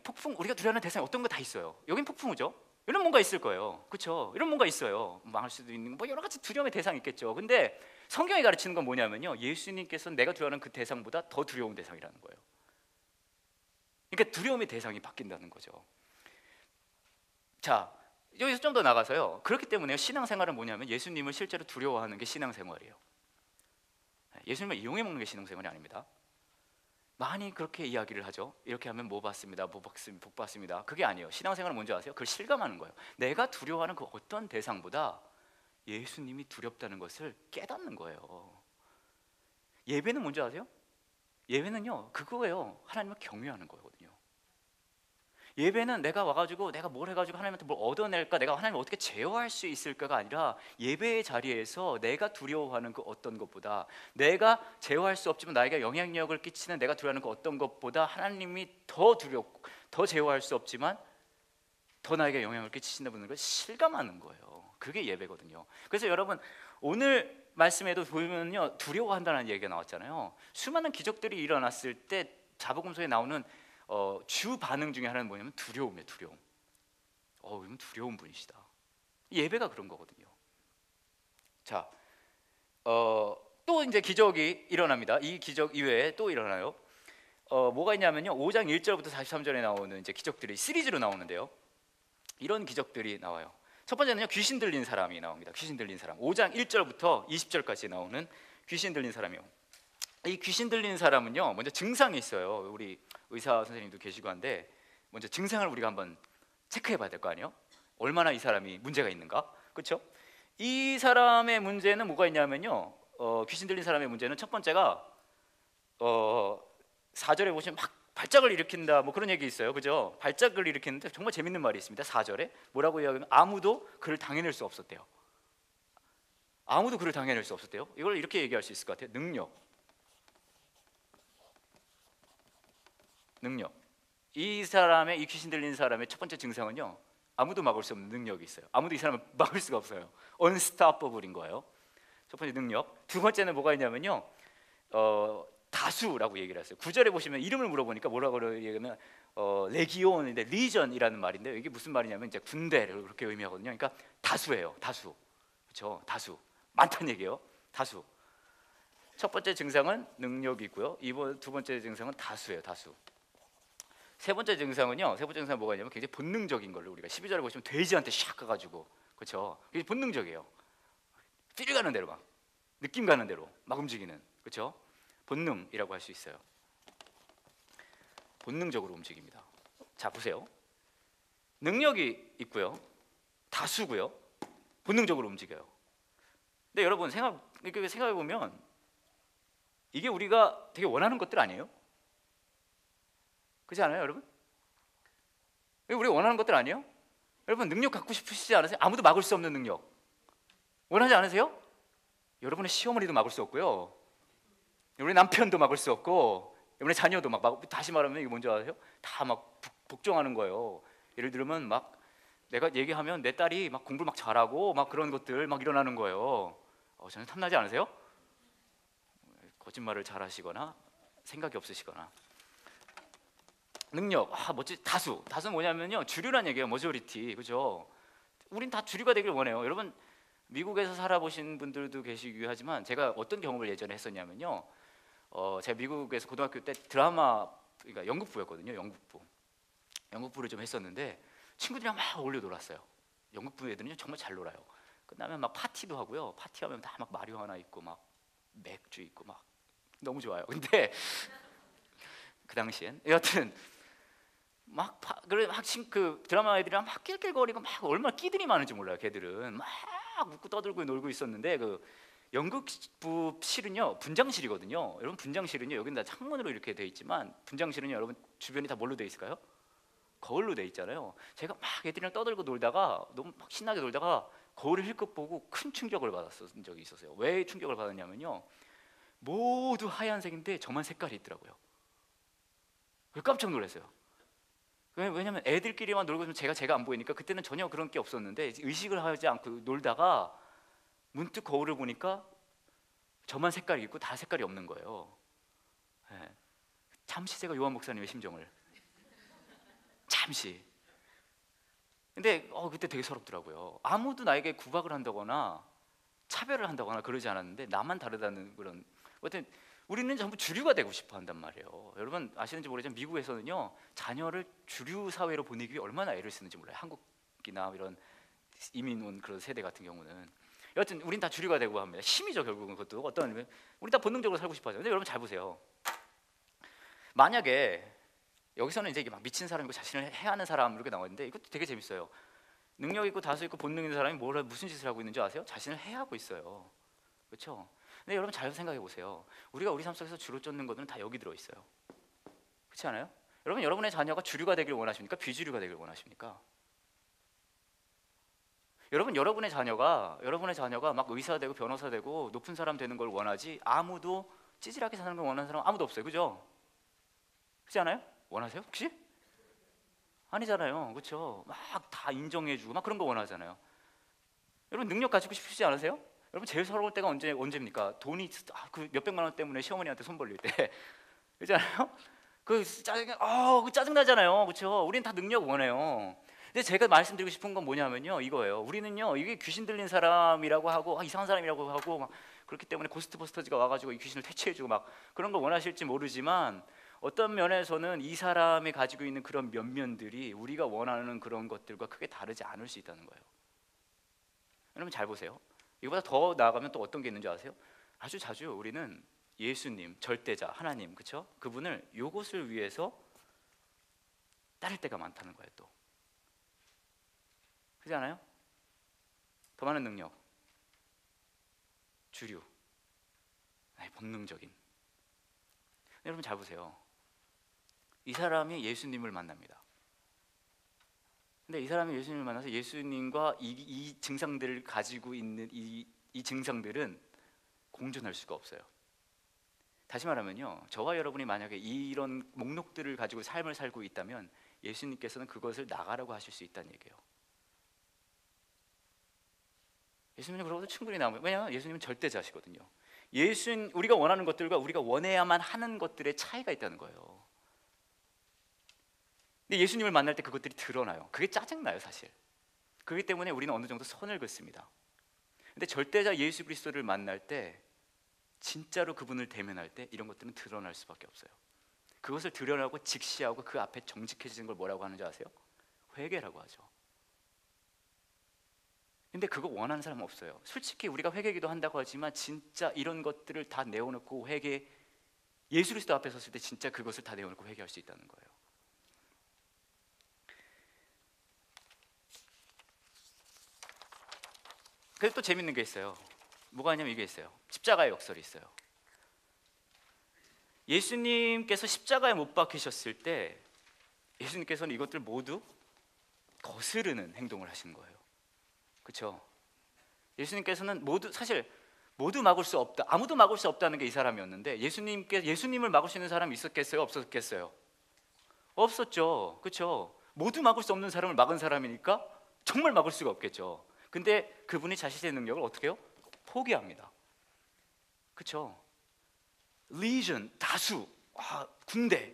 폭풍, 우리가 두려워하는 대상이 어떤 거 다 있어요. 여긴 폭풍우죠. 이런 뭔가 있을 거예요. 그렇죠? 이런 뭔가 있어요. 망할 수도 있는 뭐 여러 가지 두려움의 대상이 있겠죠. 근데 성경이 가르치는 건 뭐냐면요, 예수님께서 내가 두려워하는 그 대상보다 더 두려운 대상이라는 거예요. 그러니까 두려움의 대상이 바뀐다는 거죠. 자, 여기서 좀 더 나가서요, 그렇기 때문에 신앙생활은 뭐냐면 예수님을 실제로 두려워하는 게 신앙생활이에요. 예수님을 이용해 먹는 게 신앙생활이 아닙니다. 많이 그렇게 이야기를 하죠. 이렇게 하면 뭐 받습니다, 복 받습니다. 그게 아니에요. 신앙생활은 뭔지 아세요? 그걸 실감하는 거예요. 내가 두려워하는 그 어떤 대상보다 예수님이 두렵다는 것을 깨닫는 거예요. 예배는 뭔지 아세요? 예배는요, 그거예요. 하나님을 경외하는 거거든요. 예배는 내가 와가지고 내가 뭘 해가지고 하나님한테 뭘 얻어낼까, 내가 하나님을 어떻게 제어할 수 있을까가 아니라, 예배의 자리에서 내가 두려워하는 그 어떤 것보다, 내가 제어할 수 없지만 나에게 영향력을 끼치는 내가 두려워하는 그 어떤 것보다 하나님이 더 두렵고 더 제어할 수 없지만 더 나에게 영향을 끼치신다는 걸 실감하는 거예요. 그게 예배거든요. 그래서 여러분, 오늘 말씀에도 보면요, 두려워한다는 얘기가 나왔잖아요. 수많은 기적들이 일어났을 때 자복음서에 나오는 주 반응 중에 하나는 뭐냐면 두려움이에요. 두려움. 이분 두려운 분이시다. 예배가 그런 거거든요. 자, 또 이제 기적이 일어납니다. 이 기적 이외에 또 일어나요. 뭐가 있냐면요, 5장 1절부터 43절에 나오는 이제 기적들이 시리즈로 나오는데요, 이런 기적들이 나와요. 첫 번째는요, 귀신 들린 사람이 나옵니다. 귀신 들린 사람. 5장 1절부터 20절까지 나오는 귀신 들린 사람이요. 이 귀신 들린 사람은요, 먼저 증상이 있어요. 우리 의사 선생님도 계시고 한데, 먼저 증상을 우리가 한번 체크해 봐야 될 거 아니에요? 얼마나 이 사람이 문제가 있는가? 그렇죠? 이 사람의 문제는 뭐가 있냐면요, 귀신 들린 사람의 문제는 첫 번째가 4절에 보시면 막 발작을 일으킨다, 뭐 그런 얘기 있어요. 그죠? 발작을 일으키는데 정말 재밌는 말이 있습니다. 4절에 뭐라고 이야기하면, 아무도 그를 당해낼 수 없었대요. 아무도 그를 당해낼 수 없었대요. 이걸 이렇게 얘기할 수 있을 것 같아요. 능력. 이 사람의, 이 귀신 들린 사람의 첫 번째 증상은요, 아무도 막을 수 없는 능력이 있어요. 아무도 이 사람을 막을 수가 없어요. unstoppable인 거예요. 첫 번째 능력. 두 번째는 뭐가 있냐면요, 다수라고 얘기를 했어요. 9절에 보시면 이름을 물어보니까 뭐라고 얘기하면 레기온인데, 리전이라는 말인데, 이게 무슨 말이냐면 이제 군대를 그렇게 의미하거든요. 그러니까 다수예요. 다수. 그렇죠? 다수. 많다는 얘기예요. 다수. 첫 번째 증상은 능력이고요. 두 번째 증상은 다수예요. 다수. 세 번째 증상은요, 세 번째 증상은 뭐가 있냐면 굉장히 본능적인 걸로, 우리가 12절에 보시면 돼지한테 샥 가가지고, 그렇죠? 이게 본능적이에요. 필 가는 대로 막, 느낌 가는 대로 막 움직이는, 그렇죠? 본능이라고 할 수 있어요. 본능적으로 움직입니다. 자, 보세요. 능력이 있고요, 다수고요, 본능적으로 움직여요. 근데 여러분, 생각해 보면 이게 우리가 되게 원하는 것들 아니에요? 그렇지 않아요, 여러분? 이게 우리가 원하는 것들 아니에요? 여러분, 능력 갖고 싶으시지 않으세요? 아무도 막을 수 없는 능력 원하지 않으세요? 여러분의 시어머니도 막을 수 없고요, 우리 남편도 막을 수 없고, 여러분의 자녀도 다시 말하면 이게 뭔지 아세요? 다 막 복종하는 거예요. 예를 들면 막 내가 얘기하면 내 딸이 막 공부를 막 잘하고 막 그런 것들 막 일어나는 거예요. 저는 탐나지 않으세요? 거짓말을 잘하시거나 생각이 없으시거나. 능력, 멋지. 다수는 뭐냐면요, 주류란 얘기예요. 머저리티, 그죠? 우린 다 주류가 되길 원해요. 여러분, 미국에서 살아보신 분들도 계시기도 하지만, 제가 어떤 경험을 예전에 했었냐면요, 제가 미국에서 고등학교 때 드라마, 그러니까 연극부였거든요. 연극부를 좀 했었는데, 친구들이랑 막 어울려 놀았어요. 연극부 애들은 정말 잘 놀아요. 끝나면 막 파티도 하고요. 파티하면 다 막 마리화나 있고 막 맥주 있고 막 너무 좋아요. 근데 그 당시엔 여하튼 그 드라마 애들이랑 막 낄낄거리고 막 얼마나 끼들이 많은지 몰라요. 걔들은 막 웃고 떠들고 놀고 있었는데, 그 연극부 실은요, 분장실이거든요. 여러분, 분장실은요, 여기는 다 창문으로 이렇게 돼 있지만, 분장실은요, 여러분 주변이 다 뭘로 돼 있을까요? 거울로 돼 있잖아요. 제가 막 애들이랑 떠들고 놀다가, 너무 막 신나게 놀다가 거울을 힐끗 보고 큰 충격을 받았던 적이 있었어요. 왜 충격을 받았냐면요, 모두 하얀색인데 저만 색깔이 있더라고요. 깜짝 놀랐어요. 왜냐면 애들끼리만 놀고 있으면 제가 안 보이니까 그때는 전혀 그런 게 없었는데, 의식을 하지 않고 놀다가 문득 거울을 보니까 저만 색깔이 있고 다 색깔이 없는 거예요. 네. 잠시 제가 요한 목사님의 심정을 잠시. 근데 그때 되게 서럽더라고요. 아무도 나에게 구박을 한다거나 차별을 한다거나 그러지 않았는데 나만 다르다는 그런. 어쨌든 우리는 전부 주류가 되고 싶어 한단 말이에요. 여러분 아시는지 모르지만 미국에서는요, 자녀를 주류 사회로 보내기 위해 얼마나 애를 쓰는지 몰라요. 한국이나 이런 이민 온 그런 세대 같은 경우는. 여튼 우린 다 주류가 되고 합니다. 힘이죠 결국은. 그것도 어떤, 우리 다 본능적으로 살고 싶어 하죠. 근데 여러분 잘 보세요. 만약에 여기서는 이제 이게 막 미친 사람이고 자신을 해하는 사람 이렇게 나와 있는데, 이것도 되게 재밌어요. 능력 있고 다수 있고 본능 있는 사람이 무슨 짓을 하고 있는지 아세요? 자신을 해하고 있어요. 그렇죠? 근데 여러분 잘 생각해 보세요. 우리가 우리 삶 속에서 주로 쫓는 것들은 다 여기 들어 있어요. 그렇지 않아요? 여러분, 여러분의 자녀가 주류가 되길 원하십니까? 비주류가 되길 원하십니까? 여러분의 자녀가 막 의사 되고 변호사 되고 높은 사람 되는 걸 원하지, 아무도 찌질하게 사는 걸 원하는 사람 아무도 없어요. 그죠? 그렇지 않아요? 원하세요 혹시? 아니잖아요. 그렇죠? 막 다 인정해주고 막 그런 거 원하잖아요. 여러분 능력 가지고 싶으시지 않으세요? 여러분 제일 서러울 때가 언제입니까? 돈이 그 몇백만 원 때문에 시어머니한테 손 벌릴 때. 그렇잖아요? 그 짜증 나잖아요. 그렇죠? 우린 다 능력 원해요. 근데 제가 말씀드리고 싶은 건 뭐냐면요, 이거예요. 우리는요, 이게 귀신 들린 사람이라고 하고 이상한 사람이라고 하고 막 그렇기 때문에 고스트버스터즈가 와가지고 이 귀신을 퇴치해주고 막 그런 걸 원하실지 모르지만, 어떤 면에서는 이 사람이 가지고 있는 그런 면면들이 우리가 원하는 그런 것들과 크게 다르지 않을 수 있다는 거예요. 여러분 잘 보세요. 이거보다 더 나아가면 또 어떤 게 있는지 아세요? 아주 자주 우리는 예수님, 절대자, 하나님, 그렇죠? 그분을 요것을 위해서 따를 때가 많다는 거예요. 또 그렇지 않아요? 더 많은 능력, 주류, 본능적인. 여러분 잘 보세요. 이 사람이 예수님을 만납니다. 근데 이 사람이 예수님을 만나서 예수님과 이 증상들을 가지고 있는 이 증상들은 공존할 수가 없어요. 다시 말하면요, 저와 여러분이 만약에 이런 목록들을 가지고 삶을 살고 있다면 예수님께서는 그것을 나가라고 하실 수 있다는 얘기예요. 예수님은 그러고도 충분히 나옵니다. 왜냐하면 예수님은 절대자시거든요. 우리가 원하는 것들과 우리가 원해야만 하는 것들의 차이가 있다는 거예요. 근데 예수님을 만날 때 그것들이 드러나요. 그게 짜증나요 사실. 그렇기 때문에 우리는 어느 정도 선을 긋습니다. 근데 절대자 예수 그리스도를 만날 때, 진짜로 그분을 대면할 때 이런 것들은 드러날 수밖에 없어요. 그것을 드러나고 직시하고 그 앞에 정직해지는 걸 뭐라고 하는지 아세요? 회개라고 하죠. 근데 그거 원하는 사람은 없어요. 솔직히 우리가 회개기도 한다고 하지만 진짜 이런 것들을 다 내어놓고 예수 그리스도 앞에 섰을 때 진짜 그것을 다 내어놓고 회개할 수 있다는 거예요. 그래서 또 재밌는 게 있어요. 뭐가 있냐면 이게 있어요. 십자가의 역설이 있어요. 예수님께서 십자가에 못 박히셨을 때 예수님께서는 이것들 모두 거스르는 행동을 하신 거예요. 그렇죠? 예수님께서는 모두 막을 수 없다, 아무도 막을 수 없다는 게 이 사람이었는데, 예수님을 막을 수 있는 사람이 있었겠어요? 없었겠어요? 없었죠. 그렇죠? 모두 막을 수 없는 사람을 막은 사람이니까 정말 막을 수가 없겠죠. 근데 그분이 자신의 능력을 어떻게 해요? 포기합니다. 그렇죠? 리전, 다수, 군대,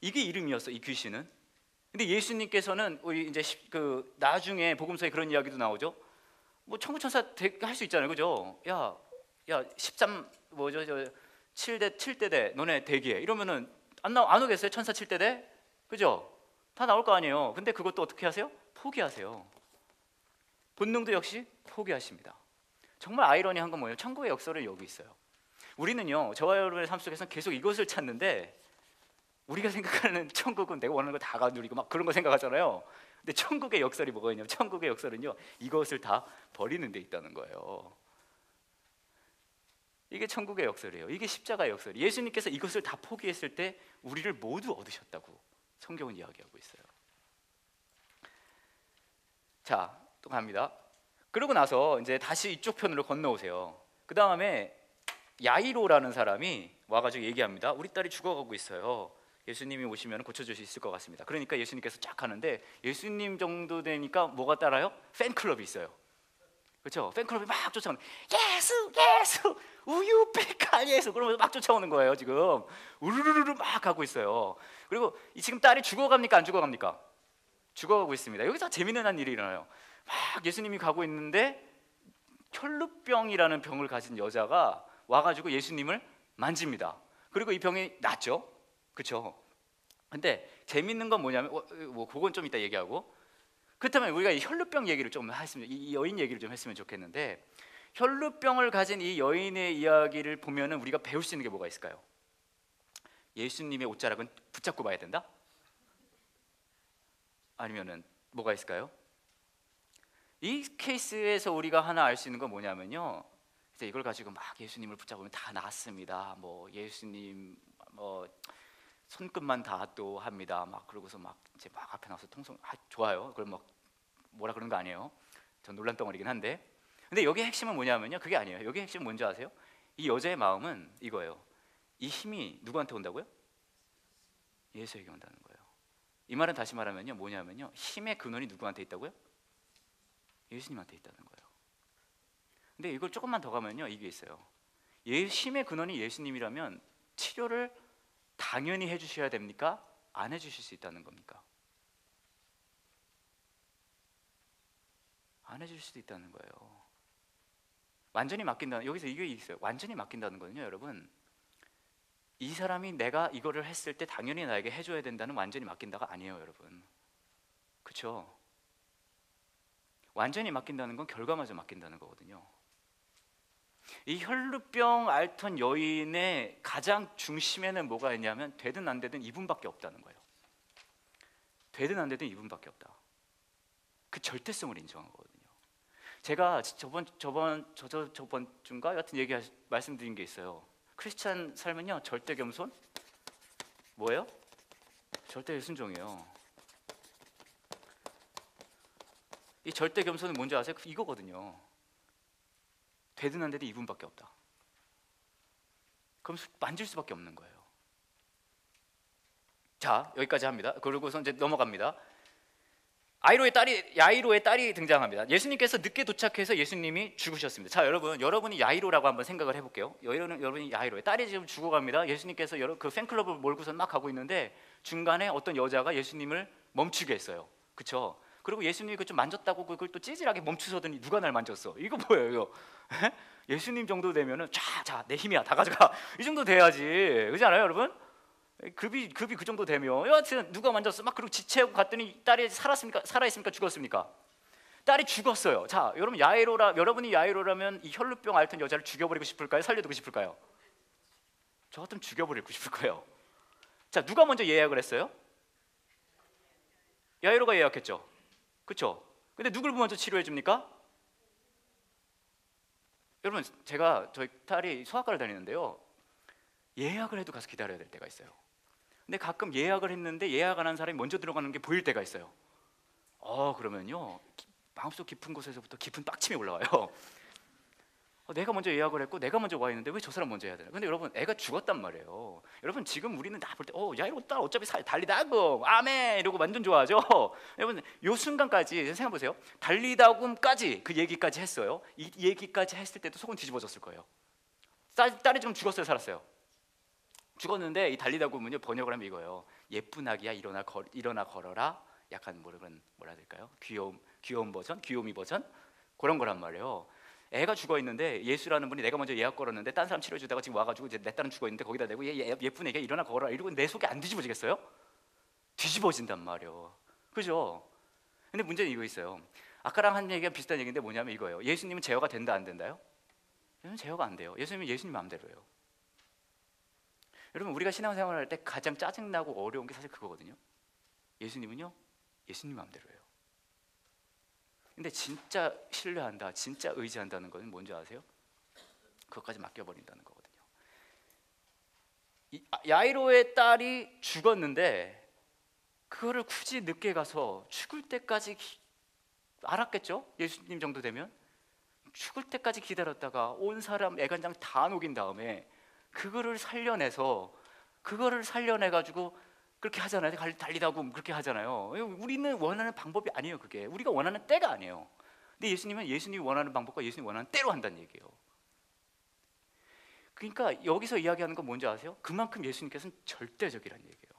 이게 이름이었어, 이 귀신은. 근데 예수님께서는 이제 나중에 복음서에 그런 이야기도 나오죠. 뭐 천구천사 할 수 있잖아요, 그죠? 야 13 7대대 너네 대기해 이러면은 안 오겠어요? 천사 7대대, 그죠? 다 나올 거 아니에요. 근데 그것도 어떻게 하세요? 포기하세요. 본능도 역시 포기하십니다. 정말 아이러니한 건 뭐예요? 천국의 역설은 여기 있어요. 우리는요, 저와 여러분의 삶 속에서는 계속 이것을 찾는데, 우리가 생각하는 천국은 내가 원하는 거 다 누리고 막 그런 거 생각하잖아요. 근데 천국의 역설이 뭐가 있냐면, 천국의 역설은요, 이것을 다 버리는 데 있다는 거예요. 이게 천국의 역설이에요. 이게 십자가의 역설이에요. 예수님께서 이것을 다 포기했을 때 우리를 모두 얻으셨다고 성경은 이야기하고 있어요. 자, 또 갑니다. 그러고 나서 이제 다시 이쪽 편으로 건너오세요. 그 다음에 야이로라는 사람이 와가지고 얘기합니다. 우리 딸이 죽어가고 있어요. 예수님이 오시면 고쳐줄 수 있을 것 같습니다. 그러니까 예수님께서 쫙 하는데, 예수님 정도 되니까 뭐가 따라요? 팬클럽이 있어요. 그렇죠? 팬클럽이 막 쫓아오는, 예수 예수 우유 백화 예수, 그러면서 막 쫓아오는 거예요. 지금 우르르르 막 가고 있어요. 그리고 지금 딸이 죽어갑니까 안 죽어갑니까? 죽어가고 있습니다. 여기서 재미난 일이 일어나요. 막 예수님이 가고 있는데 혈루병이라는 병을 가진 여자가 와가지고 예수님을 만집니다. 그리고 이 병이 낫죠. 그렇죠? 근데 재밌는 건 뭐냐면, 뭐 그건 좀 이따 얘기하고, 그렇다면 우리가 이 혈루병 얘기를 좀 했으면, 이 여인 얘기를 좀 했으면 좋겠는데, 혈루병을 가진 이 여인의 이야기를 보면은 우리가 배울 수 있는 게 뭐가 있을까요? 예수님의 옷자락은 붙잡고 봐야 된다? 아니면은 뭐가 있을까요? 이 케이스에서 우리가 하나 알 수 있는 건 뭐냐면요, 이제 이걸 가지고 막 예수님을 붙잡으면 다 나았습니다. 뭐 예수님 뭐 손끝만 닿아도 합니다. 막 그러고서 막 이제 막 앞에 나와서 통성, 좋아요. 그걸 막 뭐라 그런 거 아니에요. 전 논란 덩어리긴 한데, 근데 여기 핵심은 뭐냐면요, 그게 아니에요. 여기 핵심은 뭔지 아세요? 이 여자의 마음은 이거예요. 이 힘이 누구한테 온다고요? 예수에게 온다는 거예요. 이 말은 다시 말하면요, 뭐냐면요, 힘의 근원이 누구한테 있다고요? 예수님한테 있다는 거예요. 근데 이걸 조금만 더 가면요, 이게 있어요. 힘의 근원이 예수님이라면 치료를 당연히 해주셔야 됩니까? 안 해주실 수 있다는 겁니까? 안 해줄 수도 있다는 거예요. 완전히 맡긴다는, 여기서 이게 있어요. 완전히 맡긴다는 거는요, 여러분, 이 사람이 내가 이거를 했을 때 당연히 나에게 해줘야 된다는 완전히 맡긴다가 아니에요, 여러분. 그렇죠? 완전히 맡긴다는 건 결과마저 맡긴다는 거거든요. 이 혈루병 앓던 여인의 가장 중심에는 뭐가 있냐면, 되든 안 되든 이분밖에 없다는 거예요. 되든 안 되든 이분밖에 없다. 그 절대성을 인정한 거거든요. 제가 저번 주인가 같은 얘기 말씀드린 게 있어요. 크리스찬 삶은요, 절대 겸손, 뭐예요? 절대 순종이에요. 이 절대 겸손은 뭔지 아세요? 이거거든요. 되든 안 되든 이분밖에 없다. 그럼 만질 수밖에 없는 거예요. 자, 여기까지 합니다. 그러고서 이제 넘어갑니다. 야이로의 딸이 등장합니다. 예수님께서 늦게 도착해서 예수님이 죽으셨습니다. 자, 여러분이 야이로라고 한번 생각을 해볼게요. 여러분이 야이로의 딸이 지금 죽어갑니다. 예수님께서 그 팬클럽을 몰고서 막 가고 있는데, 중간에 어떤 여자가 예수님을 멈추게 했어요. 그렇죠? 그리고 예수님이 그걸 좀 만졌다고 그걸 또 찌질하게 멈추서더니, 누가 날 만졌어? 이거 뭐예요, 이거? 예수님 정도 되면은 자, 내 힘이야, 다 가져가. 이 정도 돼야지, 그렇지 않아요, 여러분? 급이 그 정도 되면, 여하튼 누가 만졌어? 막 그리고 지체하고 갔더니 딸이 살아있습니까? 죽었습니까? 딸이 죽었어요. 자, 여러분이 야이로라면 이 혈루병 앓던 여자를 죽여버리고 싶을까요? 살려두고 싶을까요? 저 같으면 죽여버리고 싶을 거예요. 자, 누가 먼저 예약을 했어요? 야이로가 예약했죠. 그렇죠? 근데 누굴 먼저 치료해 줍니까? 여러분, 저희 딸이 소아과를 다니는데요, 예약을 해도 가서 기다려야 될 때가 있어요. 근데 가끔 예약을 했는데 예약 안 한 사람이 먼저 들어가는 게 보일 때가 있어요. 그러면요, 마음속 깊은 곳에서부터 깊은 빡침이 올라와요. 내가 먼저 예약을 했고 내가 먼저 와 있는데 왜 저 사람 먼저 해야 되나? 근데 여러분, 애가 죽었단 말이에요. 여러분, 지금 우리는 다 볼 때 야, 이거 딸 어차피 달리다금 아멘 이러고 완전 좋아하죠. 여러분, 요 순간까지 생각해 보세요. 달리다금까지 그 얘기까지 했어요. 이 얘기까지 했을 때도 속은 뒤집어졌을 거예요. 딸이 지금 죽었어요, 살았어요? 죽었는데, 이 달리다금은요, 번역을 하면 이거예요. 예쁜 아기야, 일어나 걸어라. 약간 뭐라 해야 될까요? 귀여운 버전, 귀요미 버전, 그런 거란 말이에요. 애가 죽어 있는데 예수라는 분이 내가 먼저 예약 걸었는데 딴 사람 치료해 주다가 지금 와가지고 이제 내 딸은 죽어 있는데 거기다 대고 예쁜 애가 일어나 걸어라 이러고 내 속이 안 뒤집어지겠어요? 뒤집어진단 말이에요. 그죠? 근데 문제는 이거 있어요. 아까랑 한 얘기가 비슷한 얘기인데 뭐냐면 이거예요. 예수님은 제어가 된다 안 된다요? 예수님은 제어가 안 돼요. 예수님은 예수님 마음대로예요. 여러분, 우리가 신앙생활을 할 때 가장 짜증나고 어려운 게 사실 그거거든요. 예수님은요, 예수님 마음대로예요. 근데 진짜 신뢰한다, 진짜 의지한다는 것은 뭔지 아세요? 그것까지 맡겨버린다는 거거든요. 야이로의 딸이 죽었는데 그거를 굳이 늦게 가서 죽을 때까지 알았겠죠? 예수님 정도 되면. 죽을 때까지 기다렸다가 온 사람 애간장 다 녹인 다음에 그거를 살려내가지고 그렇게 하잖아요. 달리다고 그렇게 하잖아요. 우리는 원하는 방법이 아니에요. 그게 우리가 원하는 때가 아니에요. 근데 예수님은 예수님이 원하는 방법과 예수님이 원하는 때로 한다는 얘기예요. 그러니까 여기서 이야기하는 건 뭔지 아세요? 그만큼 예수님께서는 절대적이라는 얘기예요.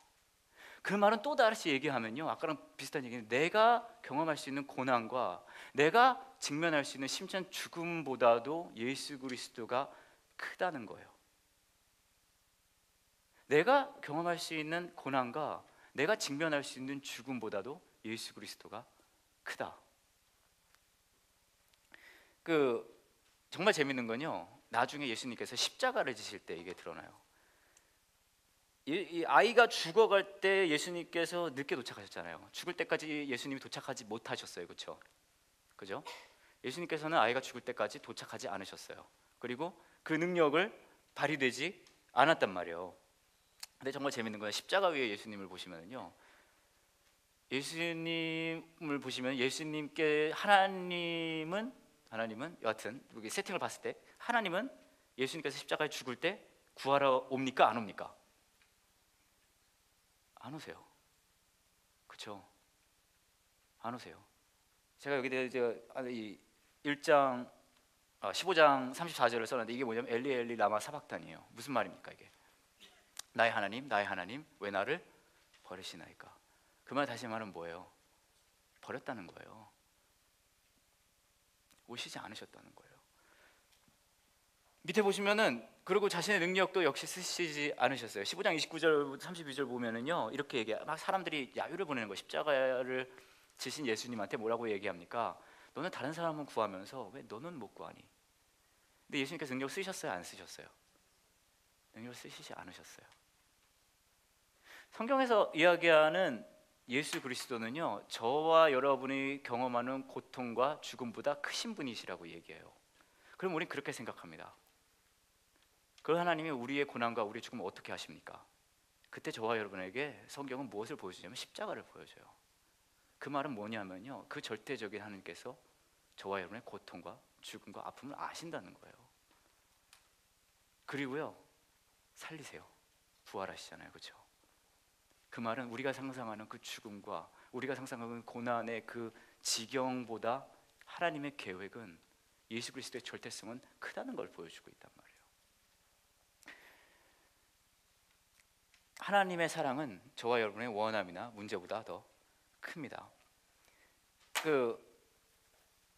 그 말은 또 다시 얘기하면요, 아까랑 비슷한 얘기는 내가 경험할 수 있는 고난과 내가 직면할 수 있는 심지어 죽음보다도 예수 그리스도가 크다는 거예요. 내가 경험할 수 있는 고난과 내가 직면할 수 있는 죽음보다도 예수 그리스도가 크다. 정말 재밌는 건요, 나중에 예수님께서 십자가를 지실 때 이게 드러나요. 이 아이가 죽어갈 때 예수님께서 늦게 도착하셨잖아요. 죽을 때까지 예수님이 도착하지 못하셨어요. 그죠? 예수님께서는 아이가 죽을 때까지 도착하지 않으셨어요. 그리고 그 능력을 발휘되지 않았단 말이에요. 근데 정말 재밌는 건 십자가 위에 예수님을 보시면요, 예수님을 보시면 예수님께 하나님은 여하튼 여기 세팅을 봤을 때 하나님은 예수님께서 십자가에 죽을 때 구하러 옵니까? 안 옵니까? 안 오세요. 그렇죠? 안 오세요. 제가 여기 이 1장 15장 34절을 써놨는데 이게 뭐냐면 엘리 엘리 라마 사박단이에요. 무슨 말입니까 이게? 나의 하나님 왜 나를 버리시나이까? 그 말 다시 말하면 뭐예요? 버렸다는 거예요. 오시지 않으셨다는 거예요. 밑에 보시면은 그리고 자신의 능력도 역시 쓰시지 않으셨어요. 15장 29절 32절 보면은요, 이렇게 얘기해요. 막 사람들이 야유를 보내는 거예요. 십자가를 지신 예수님한테 뭐라고 얘기합니까? 너는 다른 사람은 구하면서 왜 너는 못 구하니? 근데 예수님께서 능력 쓰셨어요? 안 쓰셨어요? 능력을 쓰시지 않으셨어요. 성경에서 이야기하는 예수 그리스도는요, 저와 여러분이 경험하는 고통과 죽음보다 크신 분이시라고 얘기해요. 그럼 우리는 그렇게 생각합니다. 그 하나님이 우리의 고난과 우리의 죽음을 어떻게 하십니까? 그때 저와 여러분에게 성경은 무엇을 보여주냐면 십자가를 보여줘요. 그 말은 뭐냐면요, 그 절대적인 하나님께서 저와 여러분의 고통과 죽음과 아픔을 아신다는 거예요. 그리고요, 살리세요. 부활하시잖아요. 그렇죠? 그 말은 우리가 상상하는 그 죽음과 우리가 상상하는 고난의 그 지경보다 하나님의 계획은, 예수 그리스도의 절대성은 크다는 걸 보여주고 있단 말이에요. 하나님의 사랑은 저와 여러분의 원함이나 문제보다 더 큽니다.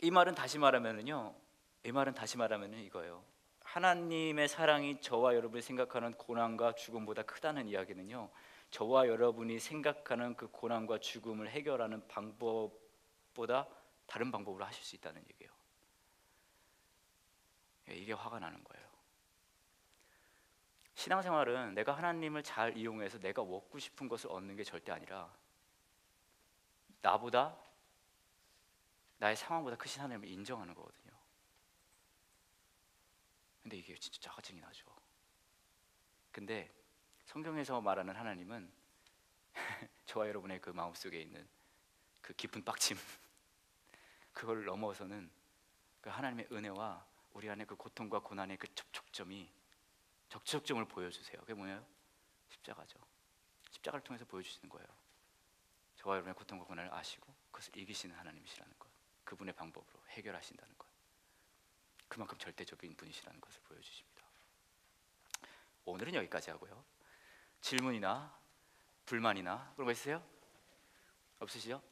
이 말은 다시 말하면은요, 이거예요. 하나님의 사랑이 저와 여러분이 생각하는 고난과 죽음보다 크다는 이야기는요, 저와 여러분이 생각하는 그 고난과 죽음을 해결하는 방법보다 다른 방법으로 하실 수 있다는 얘기예요. 이게 화가 나는 거예요. 신앙생활은 내가 하나님을 잘 이용해서 내가 얻고 싶은 것을 얻는 게 절대 아니라 나의 상황보다 크신 하나님을 인정하는 거거든요. 근데 이게 진짜 짜증이 나죠. 근데 성경에서 말하는 하나님은 저와 여러분의 그 마음속에 있는 그 깊은 빡침, 그걸 넘어서는 그 하나님의 은혜와 우리 안에 그 고통과 고난의 그 적적점을 보여주세요. 그게 뭐예요? 십자가죠. 십자가를 통해서 보여주시는 거예요. 저와 여러분의 고통과 고난을 아시고 그것을 이기시는 하나님이시라는 것, 그분의 방법으로 해결하신다는 것, 그만큼 절대적인 분이시라는 것을 보여주십니다. 오늘은 여기까지 하고요. 질문이나 불만이나 그런 거 있으세요? 없으시죠?